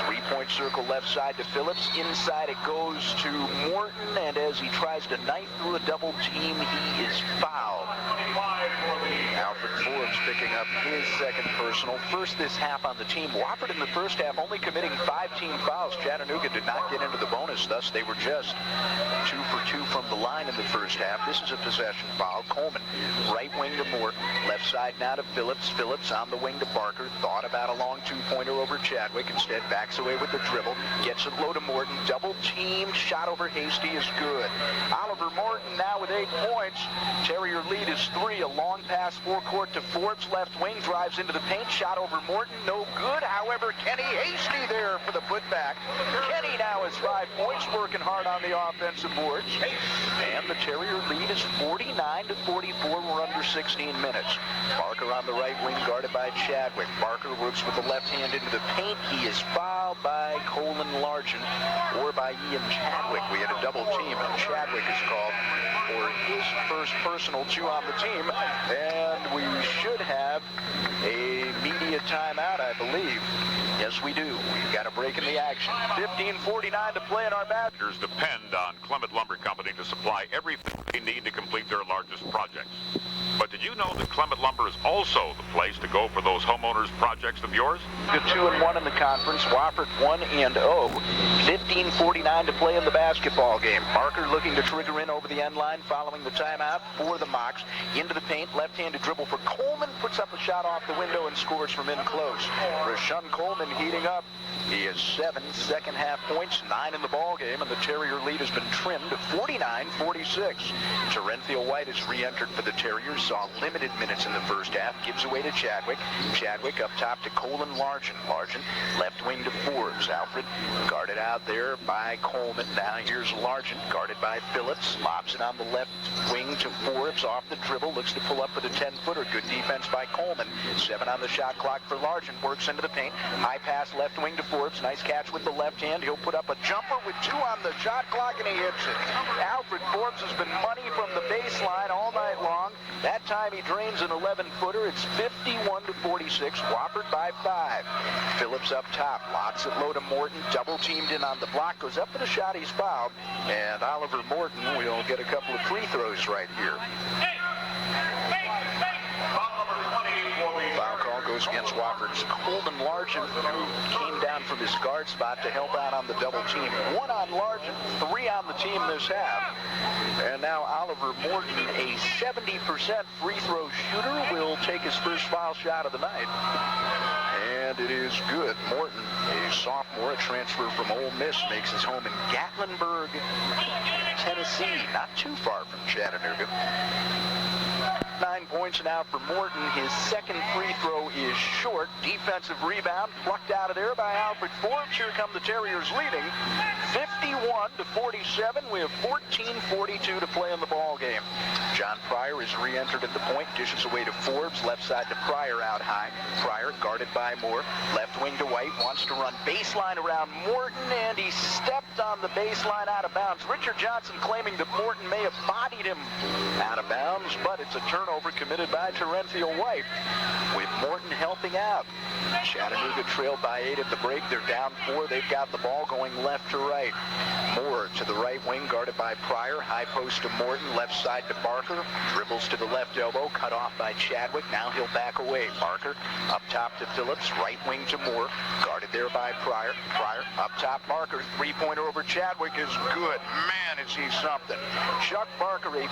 3-point circle left side to Phillips. Inside it goes to Morton, and as he tries to knife through a double team, he is fouled. Alfred Forbes picking up his second personal. First this half on the team. Wofford in the first half only committing 5 team fouls. Chattanooga did not get into the bonus, thus they were just 2 for 2 from the line in the first half. This is a possession foul. Coleman, right wing to Moore. Left side now to Phillips. Phillips on the wing to Barker. Thought about a long 2-pointer over Chadwick. Instead backs away with the dribble. Gets it low to Morton. Double team. Shot over Hasty is good. Oliver Morton now with 8 points. Terrier lead is 3. A long pass forecourt to Forbes. Left wing drives into the paint. Shot over Morton. No good. However, Kenny Hasty there for the putback. Kenny now has 5 points. Working hard on the offensive boards. And the Terrier lead is 49-44. We're under 16 minutes. Barker on the right wing, guarded by Chadwick. Barker works with the left hand into the paint. He is fouled by Colin Largent, or by Ian Chadwick. We had a double team, and Chadwick is called for his first personal 2 on the team. And we should have a media timeout, I believe. Yes, we do. We've got a break in the action. 15:49 to play in our basketball. Depend on Clement Lumber Company to supply everything they need to complete their largest projects. But did you know that Clement Lumber is also the place to go for those homeowners projects of yours? Good 2-1 in the conference. Wofford 1-0. 15:49 to play in the basketball game. Barker looking to trigger in over the end line following the timeout for the Mocs. Into the paint, left-handed dribble for Coleman. Puts up a shot off the window and scores from in close. Rashawn Coleman heating up. He has 7 second-half points, 9 in the ball game, and the Terrier lead has been trimmed to 49-46. Terenthiel White has re-entered for the Terriers. Saw limited minutes in the first half. Gives away to Chadwick. Chadwick up top to Colin Largent. Largent left wing to Forbes. Alfred guarded out there by Coleman. Now here's Largent guarded by Phillips. Lobs it on the left wing to Forbes. Off the dribble. Looks to pull up with a 10-footer. Good defense by Coleman. 7 on the shot clock for Largent. Works into the paint. High pass left wing to Forbes. Nice catch with the left hand. He'll put up a jumper with 2 on the shot clock, and he hits it. Alfred Forbes has been money from the baseline all night long. That time he drains an 11-footer. It's 51-46. Wofford by 5. Phillips up top. Lobs it low to Morton. Double teamed in on the block. Goes up with a shot. He's fouled. And Oliver Morton will get a couple of free throws right here. Foul call goes against Wofford's Colin Largent, who came down from his guard spot to help out on the double team. 1 on Largent, 3 on the team this half. And now Oliver Morton, a 70% free throw shooter, will take his first foul shot of the night. And it is good. Morton, a sophomore, a transfer from Ole Miss, makes his home in Gatlinburg, Tennessee, not too far from Chattanooga. 9 points now for Morton. His second free throw is short. Defensive rebound plucked out of there by Alfred Forbes. Here come the Terriers leading 51-47. We have 14:42 to play in the ball game. John Pryor is re-entered at the point. Dishes away to Forbes. Left side to Pryor out high. Pryor guarded by Moore. Left wing to White. Wants to run baseline around Morton, and he stepped on the baseline out of bounds. Richard Johnson claiming that Morton may have bodied him out of bounds, but it's a turnover committed by Terenthiel White. with Morton helping out. Chattanooga trailed by 8 at the break. They're down 4. They've got the ball going left to right. Moore to the right wing, guarded by Pryor. High post to Morton, left side to Barker. Dribbles to the left elbow, cut off by Chadwick. Now he'll back away. Barker up top to Phillips, right wing to Moore. Guarded there by Pryor. Pryor up top, Barker. Three-pointer over Chadwick is good. Man, is he something. Chuck Barker, a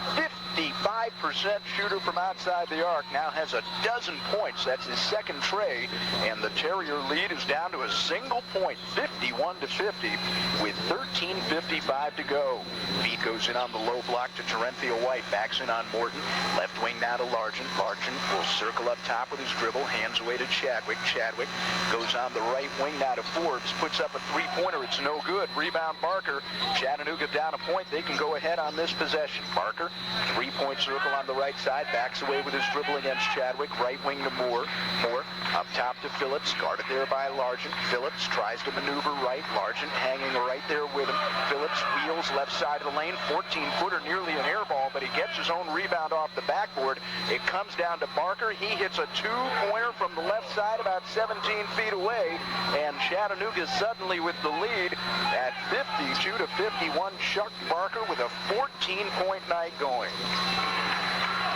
55% shooter from outside the arc, now has a dozen points. That's his second tray, and the Terrier lead is down to a single point, 51-50, with 13:55 to go. Beat goes in on the low block to Terenthia White, backs in on Morton. Left wing now to Largent. Largent will circle up top with his dribble, hands away to Chadwick. Chadwick goes on the right wing now to Forbes, puts up a three-pointer. It's no good. Rebound Barker. Chattanooga down a point. They can go ahead on this possession. Barker, three-point circle on the right side, backs away with his dribble against Chadwick. Right wing to Moore. Moore up top to Phillips, guarded there by Largent. Phillips tries to maneuver right. Largent hanging right there with him. Phillips wheels left side of the lane. 14-footer, nearly an air ball, but he gets his own rebound off the backboard. It comes down to Barker. He hits a two-pointer from the left side about 17 feet away, and Chattanooga suddenly with the lead at 52-51. Chuck Barker with a 14-point night going.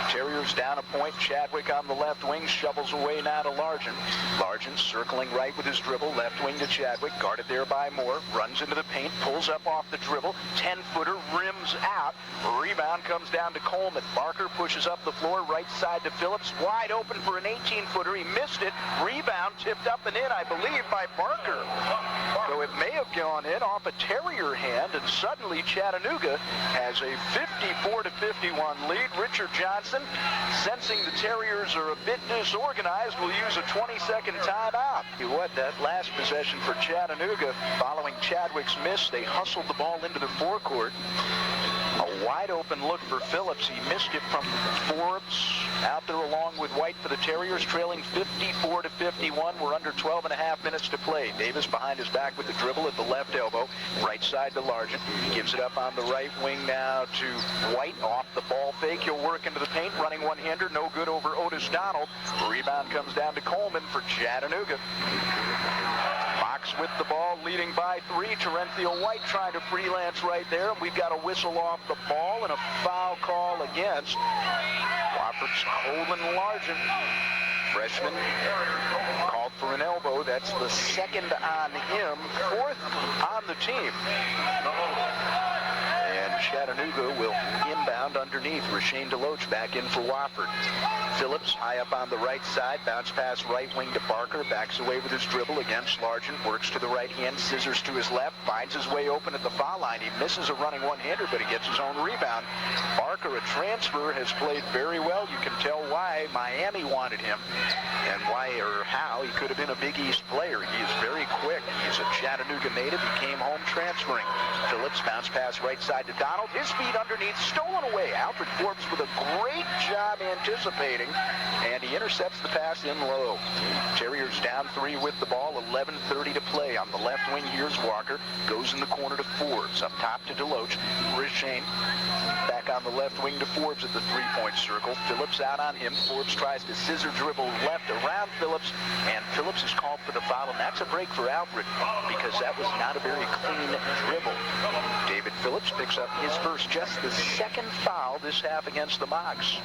Terriers down a point. Chadwick on the left wing, shovels away now to Largent. Largent circling right with his dribble, left wing to Chadwick, guarded there by Moore, runs into the paint, pulls up off the dribble, 10-footer, rims out. Rebound comes down to Coleman. Barker pushes up the floor, right side to Phillips, wide open for an 18-footer. He missed it. Rebound tipped up and in, I believe, by Barker. So it may have gone in off a Terrier hand, and suddenly Chattanooga has a 54-51 lead. Richard Johnson, sensing the Terriers are a bit disorganized, will use a 20-second timeout. What, that last possession for Chattanooga, following Chadwick's miss, they hustled the ball into the forecourt. A wide open look for Phillips. He missed it from Forbes. Out there along with White for the Terriers, trailing 54-51. We're under 12 and a half minutes to play. Davis behind his back with the dribble at the left elbow. Right side to Largent. Gives it up on the right wing now to White. Off the ball fake. He'll work into the paint. Running one-hander. No good over Otis Donald. Rebound comes down to Coleman for Chattanooga. Fox with the ball, leading by 3. Terenthia White trying to freelance right there. We've got a whistle off the ball and a foul call against Wofford's Coleman Largent. Freshman called for an elbow. That's the second on him, fourth on the team. And Chattanooga will inbound underneath. Rashane DeLoach back in for Wofford. Phillips high up on the right side, bounce pass right wing to Barker, backs away with his dribble against Largent, works to the right hand, scissors to his left, finds his way open at the foul line. He misses a running one-hander, but he gets his own rebound. Barker, a transfer, has played very well. You can tell why Miami wanted him and why or how he could have been a Big East player. He is very quick. He's a Chattanooga native. He came home transferring. Phillips bounce pass right side to Donald. His feet underneath, stolen away. Alfred Forbes with a great job anticipating, and he intercepts the pass in low. Terriers down 3 with the ball, 11:30 to play. On the left wing, here's Walker. Goes in the corner to Forbes. Up top to DeLoach. Rashane back on the left wing to Forbes at the three-point circle. Phillips out on him. Forbes tries to scissor dribble left around Phillips, and Phillips is called for the foul, and that's a break for Alfred because that was not a very clean dribble. David Phillips picks up his first, just the second foul this half against the Mocs.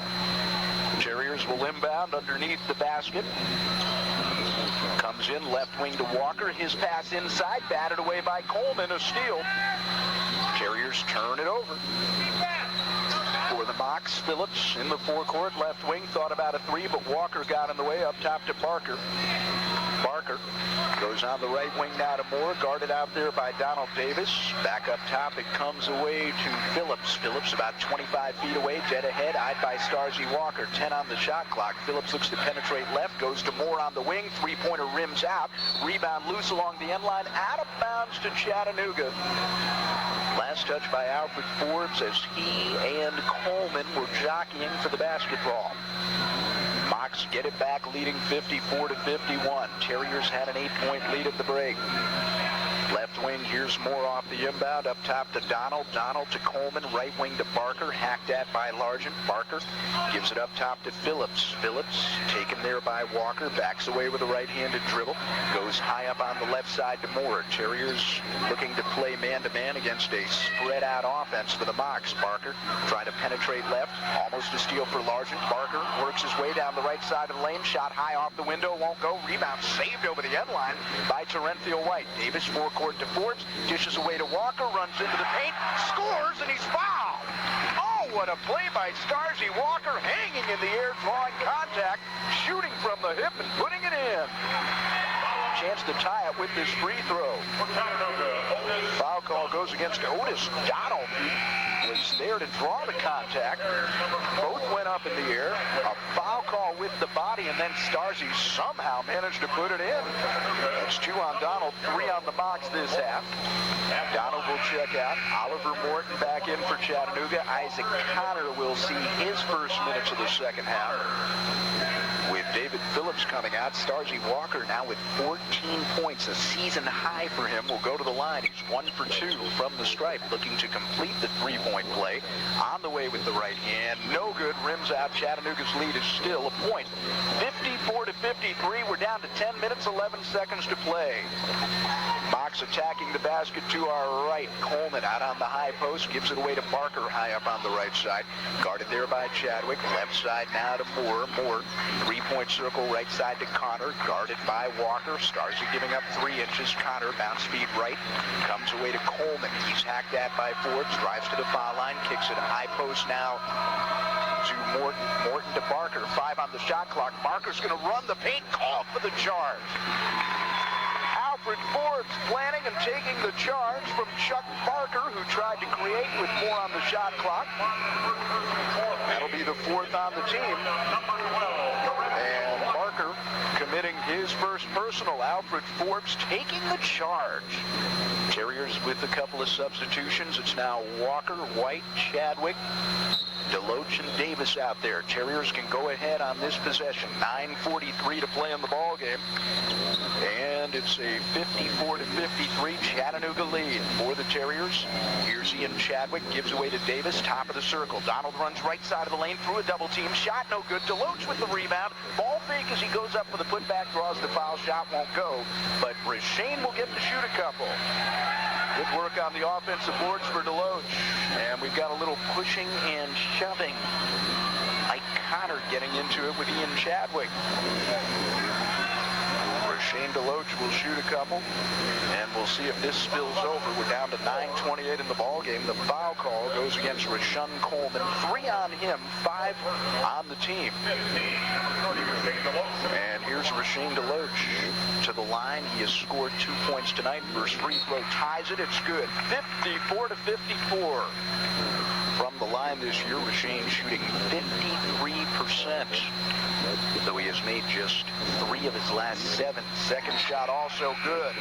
Terriers will inbound underneath the basket. Comes in left wing to Walker. His pass inside, batted away by Coleman, a steal. Terriers turn it over. For the Mocs, Phillips in the forecourt, left wing, thought about a 3, but Walker got in the way. Up top to Barker. Barker goes on the right wing now to Moore, guarded out there by Donald Davis. Back up top, it comes away to Phillips. Phillips about 25 feet away, dead ahead, eyed by Starzy Walker. 10 on the shot clock. Phillips looks to penetrate left, goes to Moore on the wing. Three-pointer rims out. Rebound loose along the end line, out of bounds to Chattanooga. Last touch by Alfred Forbes as he and Coleman were jockeying for the basketball. Mocs get it back, leading 54-51. Terriers had an 8-point lead at the break. Left wing, here's Moore off the inbound. Up top to Donald. Donald to Coleman. Right wing to Barker. Hacked at by Largent. Barker gives it up top to Phillips. Phillips taken there by Walker. Backs away with a right-handed dribble. Goes high up on the left side to Moore. Terriers looking to play man-to-man against a spread-out offense for the Mocs. Barker trying to penetrate left. Almost a steal for Largent. Barker works his way down the right side of the lane. Shot high off the window. Won't go. Rebound saved over the end line by Terenthiel White. Davis forecourt to Forbes. Dishes away to Walker. Runs into the paint. Scores, and he's fouled. Oh, what a play by Starzy Walker. Hanging in the air, drawing contact. Shooting from the hip and putting it in. Chance to tie it with this free throw. Foul call goes against Otis. Donald was there to draw the contact. Both went up in the air. A foul call with the body, and then Starzy somehow managed to put it in. That's 2 on Donald, 3 on the box this half. Donald will check out. Oliver Morton back in for Chattanooga. Isaac Connor will see his first minutes of the second half. With David Phillips coming out, Starzy Walker now with 14 points, a season high for him, will go to the line. He's 1 for 2 from the stripe, looking to complete the three-point play. On the way with the right hand, no good, rims out. Chattanooga's lead is still a point. 54-53, we're down to 10 minutes, 11 seconds to play. Mocs attacking the basket to our right. Coleman out on the high post, gives it away to Barker high up on the right side. Guarded there by Chadwick. Left side now to Moore. Moore, three-point circle, right side to Connor. Guarded by Walker. Starzy giving up 3 inches. Connor, bounce speed right. Comes away to Coleman. He's hacked at by Forbes. Drives to the foul line. Kicks it high post now to Morton. Morton to Barker. 5 on the shot clock. Barker's going to run the paint. Called for the charge. Alfred Forbes planning and taking the charge from Chuck Barker, who tried to create with more on the shot clock. That'll be the 4th on the team. And Barker committing his first personal. Alfred Forbes taking the charge. Terriers with a couple of substitutions. It's now Walker, White, Chadwick, Deloach, and Davis out there. Terriers can go ahead on this possession. 9:43 to play in the ball game. And it's a 54-53 Chattanooga lead for the Terriers. Here's Ian Chadwick, gives away to Davis, top of the circle. Donald runs right side of the lane through a double team. Shot no good. Deloach with the rebound. Ball fake as he goes up for the putback, draws the foul. Shot won't go. But Rashane will get to shoot a couple. Good work on the offensive boards for Deloach. And we've got a little pushing and shoving. Mike Connor getting into it with Ian Chadwick. Shane Deloach will shoot a couple, and we'll see if this spills over. We're down to 9:28 in the ball game. The foul call goes against Rashawn Coleman. 3 on him, 5 on the team. And here's Rashane Deloach to the line. He has scored 2 points tonight. First free throw ties it. It's good. 54-54. From the line this year, Rashane shooting 53%. Though he has made just 3 of his last 7. Second shot also good.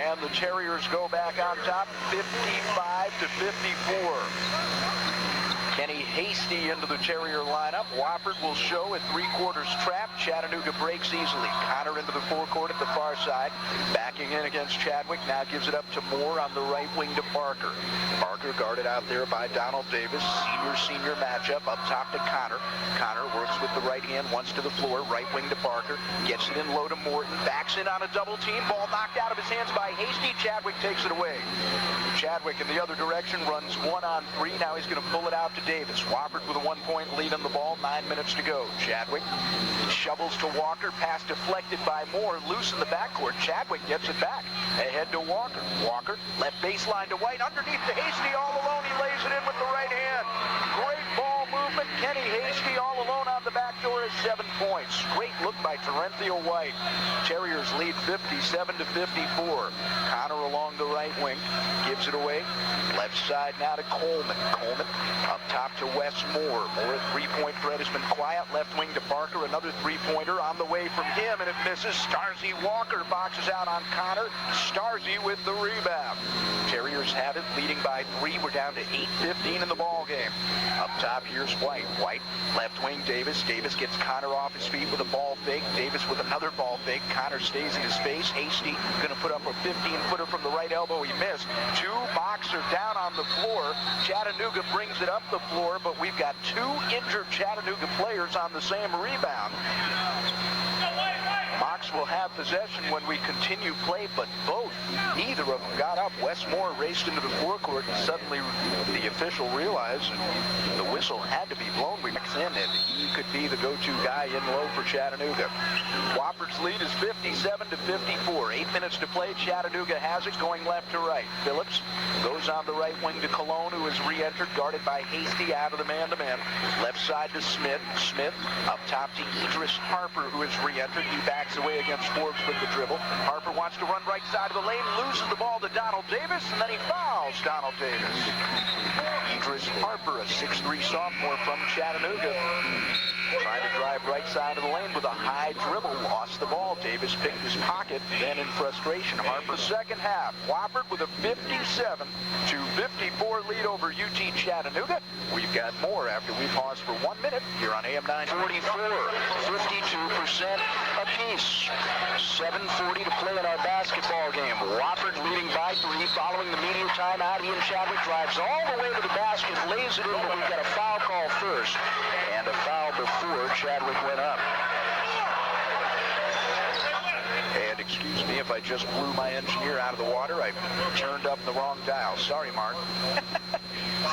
And the Terriers go back on top, 55-54. Kenny Hasty into the Terrier lineup. Wofford will show at 3/4 trap. Chattanooga breaks easily. Connor into the forecourt at the far side. Backing in against Chadwick. Now gives it up to Moore on the right wing to Barker. Barker guarded out there by Donald Davis. Senior matchup. Up top to Connor. Connor works with the right hand. Once to the floor. Right wing to Barker. Gets it in low to Morton. Backs in on a double team. Ball knocked out of his hands by Hasty. Chadwick takes it away. Chadwick in the other direction runs 1-on-3. Now he's going to pull it out to Davis. Wofford with a 1-point lead on the ball. 9 minutes to go. Chadwick shovels to Walker. Pass deflected by Moore. Loose in the backcourt. Chadwick gets it back. Ahead to Walker. Walker left baseline to White. Underneath to Hasty all alone. He lays it in with the right hand. Great ball movement. Kenny Hasty all alone on the back door is 7 points. Great look by Terenthiel White. Terriers lead 57-54. Connor along the right wing. Gives it away. Left side now to Coleman. Coleman up top to Wes Moore. Moore, 3-point threat has been quiet. Left wing to Barker. Another three-pointer on the way from him, and it misses. Starzy Walker boxes out on Connor. Starzy with the rebound. Terriers have it, leading by 3. We're down to 8:15 in the ball game. Up top, here's White. White, left wing, Davis. Davis gets Connor off his feet with a ball fake. Davis with another ball fake. Connor stays in his face. Hasty going to put up a 15-footer from the right elbow. He missed. 2 Mocs are down on the floor. Chattanooga brings it up the floor, but we've got 2 injured Chattanooga players on the same rebound. Mocs will have possession when we continue play, but neither of them got up. Wes Moore raced into the forecourt, and suddenly the official realized the whistle had to be blown. We mix in, and he could be the go-to guy in low for Chattanooga. Wofford's lead is 57-54. 8 minutes to play. Chattanooga has it going left to right. Phillips goes on the right wing to Cologne, who has re-entered, guarded by Hasty out of the man-to-man. Left side to Smith. Smith up top to Idris Harper, who has re-entered. He backs away against Forbes with the dribble. Harper wants to run right side of the lane, loses the ball to Donald Davis, and then he fouls Donald Davis. Idris Harper, a 6'3 sophomore from Chattanooga, trying to drive right side of the lane with a high dribble, lost the ball. Davis picked his pocket, then in frustration, Harper. Second half, Wofford with a 57-54 lead over UT Chattanooga. We've got more after we pause for 1 minute here on AM 944. 52% apiece. 7:40 to play in our basketball game. Wofford leading by 3 following the media timeout. Ian Chadwick drives all the way to the basket, lays it in, but we've got a foul call first. And a foul before Chadwick went up. And excuse me if I just blew my engineer out of the water. I turned up the wrong dial. Sorry, Mark.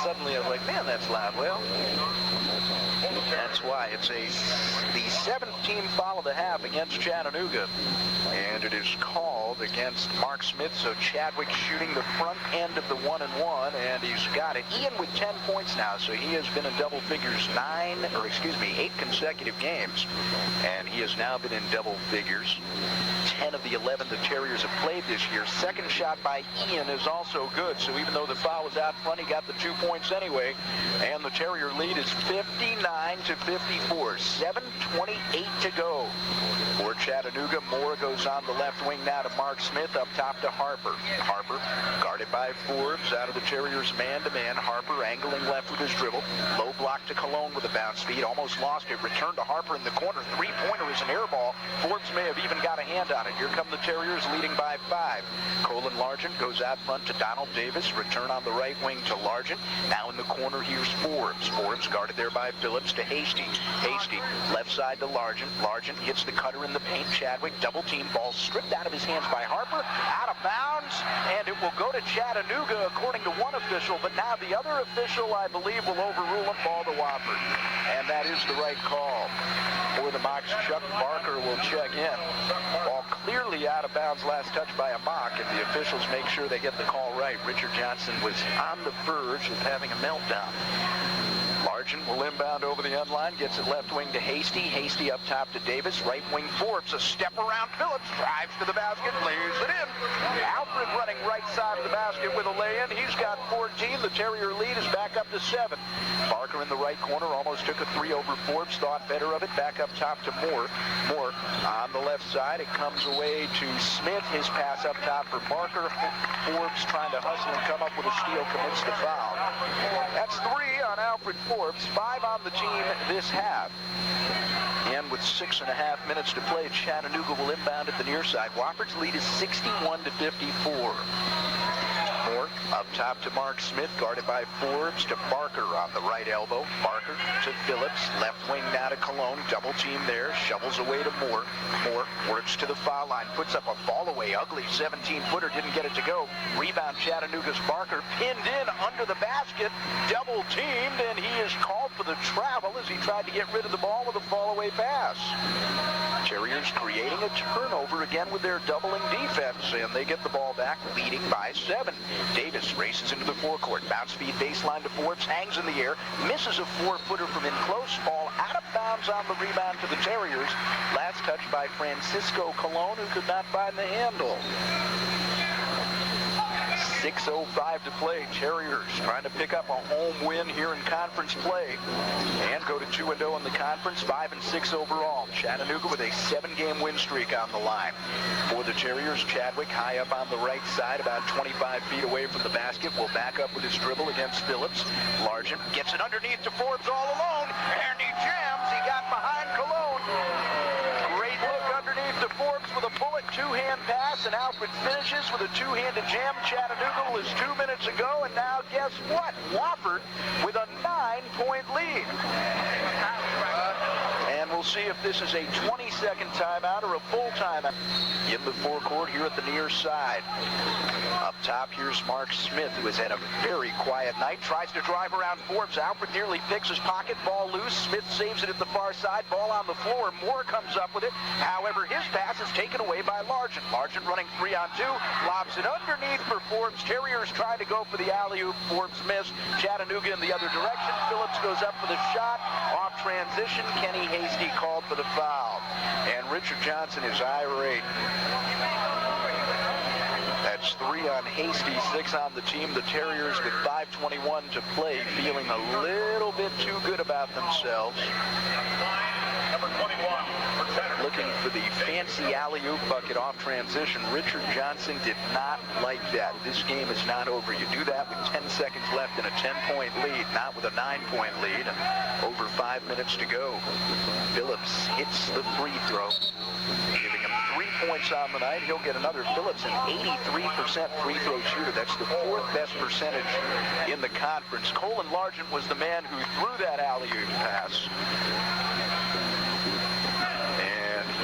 Suddenly I was like, man, that's loud. Well, that's why. It's the 17th foul of the half against Chattanooga. And it is called against Mark Smith. So Chadwick shooting the front end of the 1-and-1, and he's got it. Ian with 10 points now, so he has been in double figures 8 consecutive games. And he has now been in double figures 10 of the 11 the Terriers have played this year. Second shot by Ian is also good, so even though the foul was out front, he got the 2 points anyway. And the Terrier lead is 59-54. 7:28 to go for Chattanooga. Moore goes on the left wing now to Mark Smith, up top to Harper. Harper guarded by Forbes out of the Terriers man-to-man. Harper angling left with his dribble. Low block to Cologne with a bounce feed. Almost lost it. Return to Harper in the corner. Three-pointer is an air ball. Forbes may have even got a hand on it. Here come the Terriers leading by 5. Colin Largent goes out front to Donald Davis. Return on the right wing to Largent. Now in the corner, here's Forbes. Forbes guarded there by Phillips to Hasty. Hasty left side to Largent. Largent hits the cutter in the paint. Chadwick double team. Ball stripped out of his hands by Harper. Out of bounds. And it will go to Chattanooga according to one official. But now the other official, I believe, will overrule him. Ball to Wofford. And that is the right call. For the Mocs, Chuck Barker will check in. Ball clearly out of bounds, last touch by a Moc, and the officials make sure they get the call right. Richard Johnson was on the verge of having a meltdown. Largent will inbound over the end line, gets it left wing to Hasty. Hasty up top to Davis. Right wing Forbes, a step around Phillips, drives to the basket, lays it in. Alfred running right side of the basket with a lay-in. He's got 14. The Terrier lead is back up to 7. Barker in the right corner almost took a 3 over Forbes, thought better of it. Back up top to Moore. Moore on the left side. It comes away to Smith. His pass up top for Barker. Forbes trying to hustle and come up with a steal, commits the foul. That's 3 on Alfred Forbes, 5 on the team this half. And with 6.5 minutes to play, Chattanooga will inbound at the near side. Wofford's lead is 61-54. Moore up top to Mark Smith, guarded by Forbes to Barker on the right elbow. Barker to Phillips, left wing now to Cologne, double team there, shovels away to Moore. Moore works to the foul line, puts up a fall away, ugly 17-footer, didn't get it to go. Rebound Chattanooga's Barker, pinned in under the basket, double teamed, and he is called for the travel as he tried to get rid of the ball with a fall away pass. Terriers creating a turnover again with their doubling defense, and they get the ball back, leading by 7. Davis races into the forecourt. Bounce feed baseline to Forbes, hangs in the air, misses a 4-footer from in close, ball out of bounds on the rebound to the Terriers. Last touch by Francisco Colon, who could not find the handle. 6:05 to play. Terriers trying to pick up a home win here in conference play and go to 2-0 in the conference, 5-6 overall. Chattanooga with a 7-game win streak on the line. For the Terriers, Chadwick high up on the right side, about 25 feet away from the basket, will back up with his dribble against Phillips. Largent gets it underneath to Forbes all alone, and he jams. He got behind Cologne. Great look underneath to Forbes with a bullet two-hand pass, and Alfred finishes with a two-handed jam. Chattanooga was 2 minutes ago, and now guess what? Wofford with a 9-point lead. And we'll see if this is a 20-second timeout or a full timeout. In the forecourt here at the near side. Up top, here's Mark Smith, who has had a very quiet night. Tries to drive around Forbes. Alfred nearly picks his pocket. Ball loose. Smith saves it at the far side. Ball on the floor. Moore comes up with it. However, his pass is taken away by Largent. Largent running 3-on-2. Lobs it underneath for Forbes. Terriers trying to go for the alley-oop. Forbes missed. Chattanooga in the other direction. Phillips goes up for the shot. Off transition. Kenny Hasty called for the foul. And Richard Johnson is irate. That's 3 on Hasty, 6 on the team. The Terriers with 5:21 to play, feeling a little bit too good about themselves. Number 21 for Chattanooga. Looking for the fancy alley-oop bucket off transition. Richard Johnson did not like that. This game is not over. You do that with 10 seconds left in a 10-point lead, not with a 9-point lead, and over 5 minutes to go. Phillips hits the free throw, giving him 3 points on the night. He'll get another. Phillips, an 83% free throw shooter. That's the 4th best percentage in the conference. Colin Largent was the man who threw that alley-oop pass.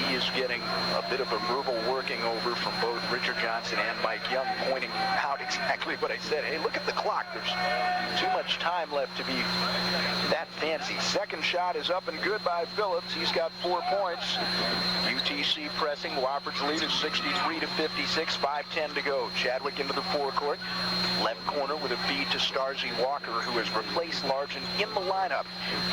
He is getting a bit of a verbal working over from both Richard Johnson and Mike Young, pointing out exactly what I said. Hey, look at the clock. There's too much time left to be that fancy. Second shot is up and good by Phillips. He's got 4 points. UTC pressing. Wofford's lead is 63-56, 5:10 to go. Chadwick into the forecourt. Left corner with a feed to Starzy Walker, who has replaced Largent in the lineup.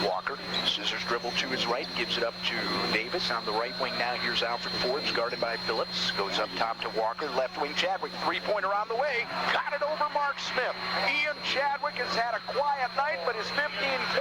Walker, scissors dribble to his right, gives it up to Davis on the right wing. Now here's Alfred Forbes, guarded by Phillips. Goes up top to Walker. Left wing Chadwick. Three-pointer on the way. Got it over Mark Smith. Ian Chadwick has had a quiet night, but his 15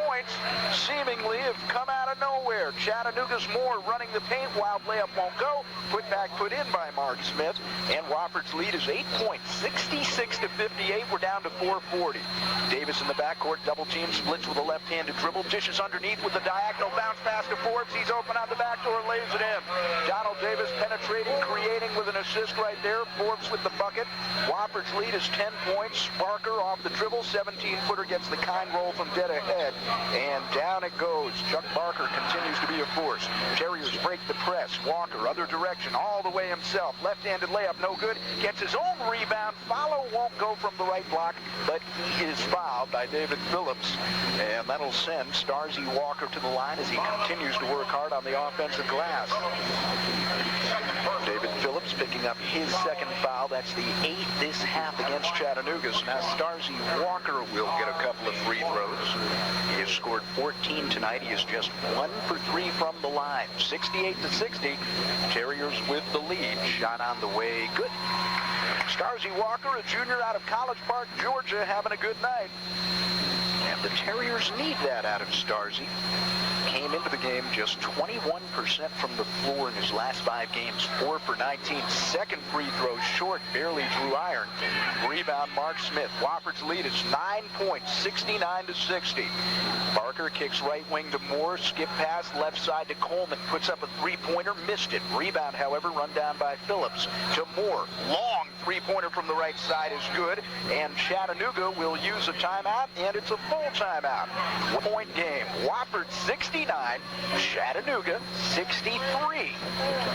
points seemingly have come out of nowhere. Chattanooga's Moore running the paint. Wild layup won't go. Put back, put in by Mark Smith. And Wofford's lead is 8 points. 66-58. We're down to 4:40. Davis in the backcourt. Double team. Splits with a left-handed dribble. Dishes underneath with the diagonal bounce pass to Forbes. He's open on the back door. Lays it in. Donald Davis penetrating, creating with an assist right there. Forbes with the bucket. Wofford's lead is 10 points. Barker off the dribble. 17-footer gets the kind roll from dead ahead. And down it goes. Chuck Barker continues to be a force. Terriers break the press. Walker, other direction, all the way himself. Left-handed layup, no good. Gets his own rebound. Follow won't go from the right block, but he is fouled by David Phillips. And that'll send Starzy Walker to the line as he continues to work hard on the offensive glass. David Phillips picking up his second foul. That's the 8th this half against Chattanooga. So now Starzy Walker will get a couple of free throws. He has scored 14 tonight. He is just 1 for 3 from the line. 68-60. Terriers with the lead. Shot on the way. Good. Starzy Walker, a junior out of College Park, Georgia, having a good night. And the Terriers need that out of Starzy. Came into the game just 21% from the floor in his last 5 games. 4 for 19. Second free throw short, barely drew iron. Rebound Mark Smith. Wofford's lead is 9 points, 69-60. Barker kicks right wing to Moore. Skip pass left side to Coleman. Puts up a three-pointer, missed it. Rebound, however, run down by Phillips to Moore. Long three-pointer from the right side is good. And Chattanooga will use a timeout, and it's a full timeout. 1-point game. Wofford 69, Chattanooga 63.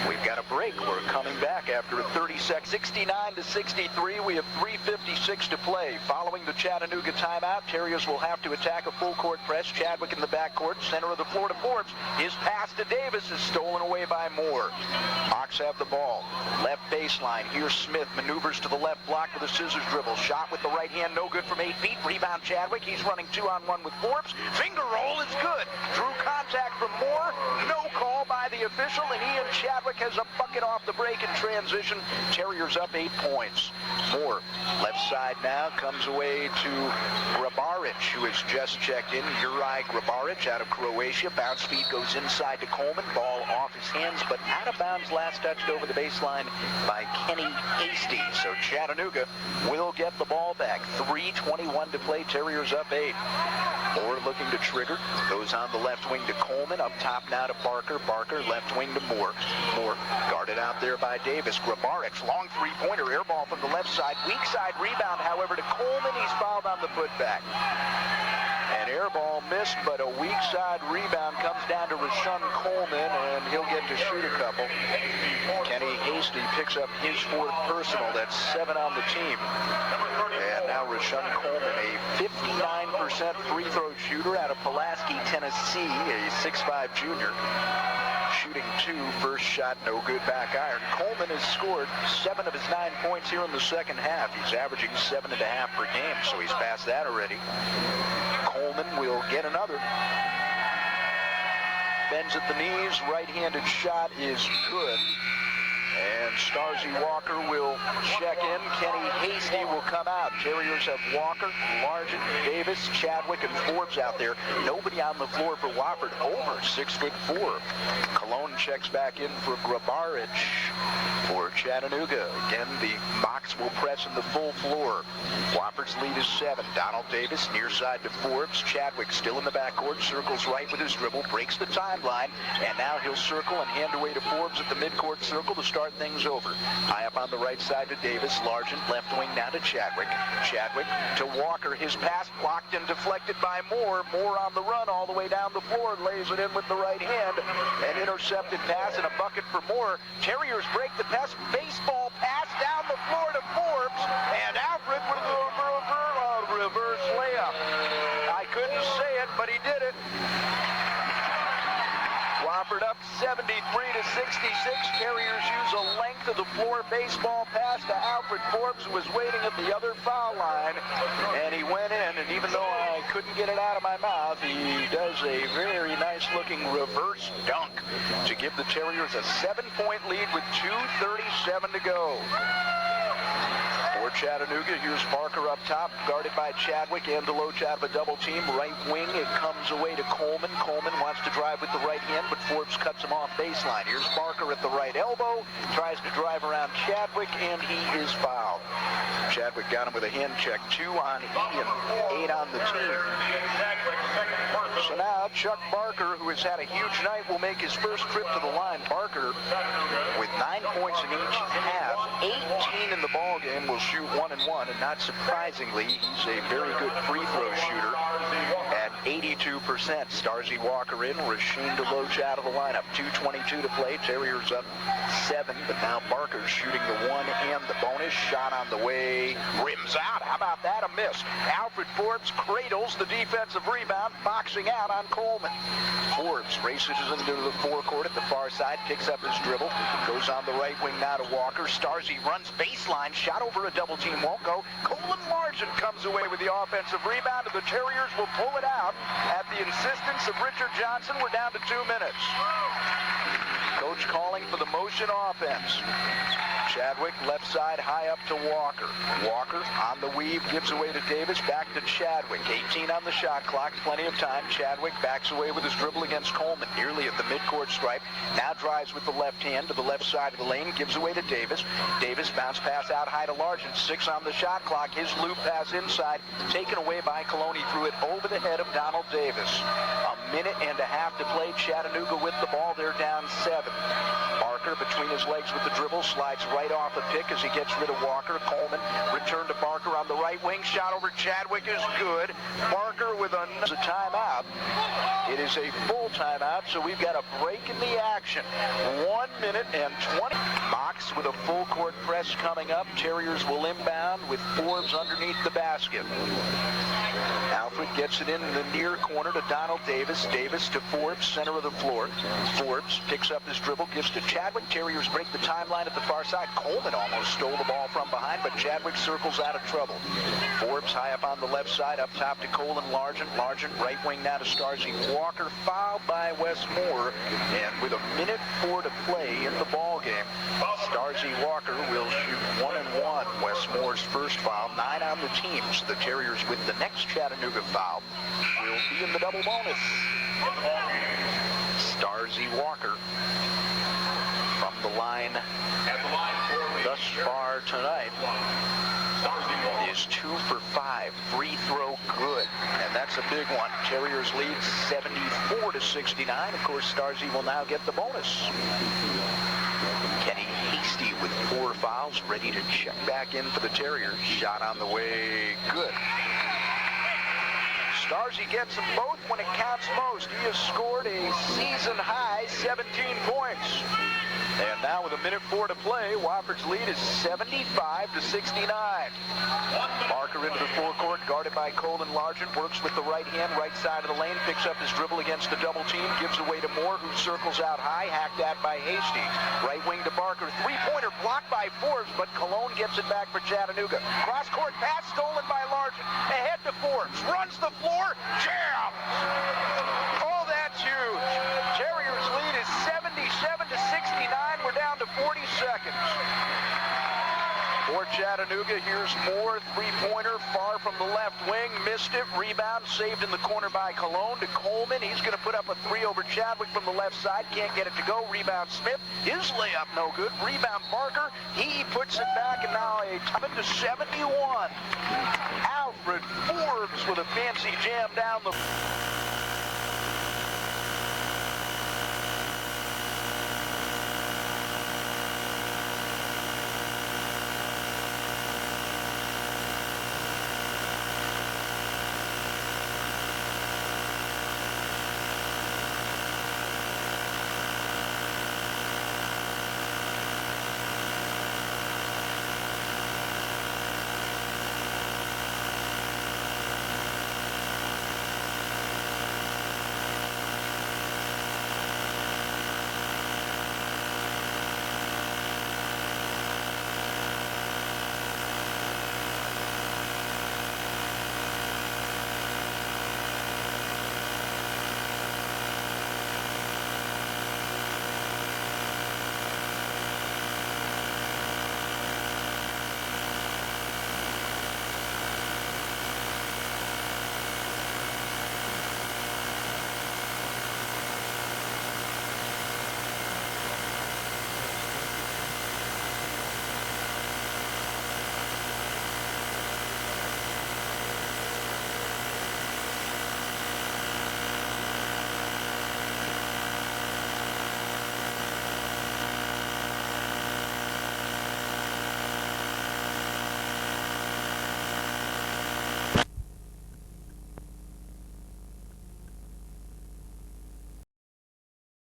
We've got a break. We're coming back after a 30-second. 69-63. We have 3:56 to play. Following the Chattanooga timeout, Terriers will have to attack a full-court press. Chadwick in the backcourt, center of the floor to Forbes. His pass to Davis is stolen away by Moore. Hawks have the ball. Left baseline. Here's Smith. Maneuvers to the left block with a scissors dribble. Shot with the right hand. No good from 8 feet. Rebound Chadwick. He's running 2-on-1 with Forbes. Finger roll is good. Drew contact from Moore. No call by the official. And Ian Chadwick has a bucket off the break in transition. Terriers up 8 points. Moore, left side now, comes away to Grabaric, who has just checked in. Juraj Grabaric out of Croatia. Bounce feed goes inside to Coleman. Ball off his hands, but out of bounds. Last touched over the baseline by Kenny Hasty. So Chattanooga will get the ball back. 3:21 to play. Terriers up 8. Moore looking to trigger. Goes on the left wing to Coleman. Up top now to Barker. Barker left wing to Moore. Moore guarded out there by Davis. Grabaric, long three-pointer. Air ball from the left side. Weak side rebound, however, to Coleman. He's fouled on the putback. An air ball missed, but a weak side rebound comes down to Rashawn Coleman, and he'll get to shoot a couple. Kenny Hasty picks up his 4th personal. That's 7 on the team. And now Rashawn Coleman, a 59% free throw shooter out of Pulaski, Tennessee, a 6'5 junior. Shooting 2, first shot, no good back iron. Coleman has scored 7 of his 9 points here in the second half. He's averaging 7.5 per game, so he's passed that already. Coleman will get another. Bends at the knees, right-handed shot is good. And Starzy Walker will check in. Kenny Hasty will come out. Terriers have Walker, Largent, Davis, Chadwick, and Forbes out there. Nobody on the floor for Wofford over 6'4". Cologne checks back in for Grabaric for Chattanooga. Again, the Mocs will press in the full floor. Wofford's lead is 7. Donald Davis near side to Forbes. Chadwick still in the backcourt. Circles right with his dribble. Breaks the timeline. And now he'll circle and hand away to Forbes at the midcourt circle to start things over. High up on the right side to Davis. Largent left wing now to Chadwick. Chadwick to Walker. His pass blocked and deflected by Moore. Moore on the run all the way down the floor. Lays it in with the right hand. An intercepted pass and a bucket for Moore. Terriers break the pass. Baseball pass down the floor to Forbes. And Alfred with a reverse layup. I couldn't say it, but he did it. Wofford up 73 to 66. Terriers use a length of the floor baseball pass to Alfred Forbes, who was waiting at the other foul line, and he went in, and even though I couldn't get it out of my mouth, he does a very nice-looking reverse dunk to give the Terriers a 7-point lead with 2:37 to go. For Chattanooga, here's Barker up top, guarded by Chadwick and Deloach out of a double team. Right wing, it comes away to Coleman. Coleman wants to drive with the right hand, but Forbes cuts him off baseline. Here's Barker at the right elbow, tries to drive around Chadwick, and he is fouled. Chadwick got him with a hand check. 2 on Ian, 8 on the team. So now Chuck Barker, who has had a huge night, will make his first trip to the line. Barker, with 9 points in each half, 18 in the ball game, will shoot 1 and 1, and not surprisingly, he's a very good free throw shooter at 82%. Starzy Walker in, Rasheem Deloach out of the lineup. 2:22 to play. Terriers up 7, but now Barker's shooting the 1 and the bonus. Shot on the way, rims out. How about that? A miss. Alfred Forbes cradles the defensive rebound, boxing out on Coleman. Forbes races into the forecourt at the far side, picks up his dribble, goes on the right wing now to Walker. Starzy runs baseline, shot over a double team, won't go. Colin Largent comes away with the offensive rebound, and the Terriers will pull it out at the insistence of Richard Johnson. We're down to 2 minutes. Coach calling for the motion offense. Chadwick left side high up to Walker. Walker on the weave, gives away to Davis, back to Chadwick. 18 on the shot clock, plenty of time. Chadwick backs away with his dribble against Coleman, nearly at the midcourt stripe. Now drives with the left hand to the left side of the lane, gives away to Davis. Davis bounce pass out high to Largent. 6 on the shot clock. His loop pass inside, taken away by Cologne. He threw it over the head of Donald Davis. A minute and a half to play. Chattanooga with the ball. They're down 7. Barker between his legs with the dribble, slides right off a pick as he gets rid of Walker. Coleman return to Barker on the right wing. Shot over Chadwick is good. Barker with a timeout. It is a full timeout, so we've got a break in the action. 1 minute and 20. Mocs with a full court press coming up. Terriers will inbound with Forbes underneath the basket. Alfred gets it in the near corner to Donald Davis. Davis to Forbes, center of the floor. Forbes picks up his dribble, gives to Chadwick. Terriers break the timeline at the far side. Coleman almost stole the ball from behind, but Chadwick circles out of trouble. Forbes high up on the left side, up top to Colin Largent. Largent right wing now to Starzy Walker, fouled by Wes Moore. And with 1:04 to play in the ball game, Starzy Walker will shoot 1 and 1. Wes Moore's first foul, 9 on the team. So the Terriers with the next Chattanooga foul will be in the double bonus. Starzy Walker from the line thus far tonight is 2 for 5. Free throw good, and that's a big one. Terriers lead 74-69. Of course, Starzy will now get the bonus. Kenny Hasty with 4 fouls, ready to check back in for the Terriers. Shot on the way, good. Starzy gets them both when it counts most. He has scored a season-high 17 points. And now with 1:04 to play, Wofford's lead is 75-69. Barker into the forecourt, guarded by Colin Largent, works with the right hand, right side of the lane, picks up his dribble against the double team, gives away to Moore, who circles out high, hacked at by Hasty. Right wing to Barker, three-pointer blocked by Forbes, but Cologne gets it back for Chattanooga. Cross-court pass stolen by Largent, ahead to Forbes, runs the floor, jam! Oh, that's huge. Terriers lead is 77-69. We're down to 40 seconds. For Chattanooga, here's Moore, three-pointer, far from the left wing, missed it, rebound, saved in the corner by Cologne to Coleman. He's going to put up a 3 over Chadwick from the left side, can't get it to go, rebound Smith, his layup no good, rebound Barker, he puts it back, and now a top to 71. Alfred Forbes with a fancy jam down the...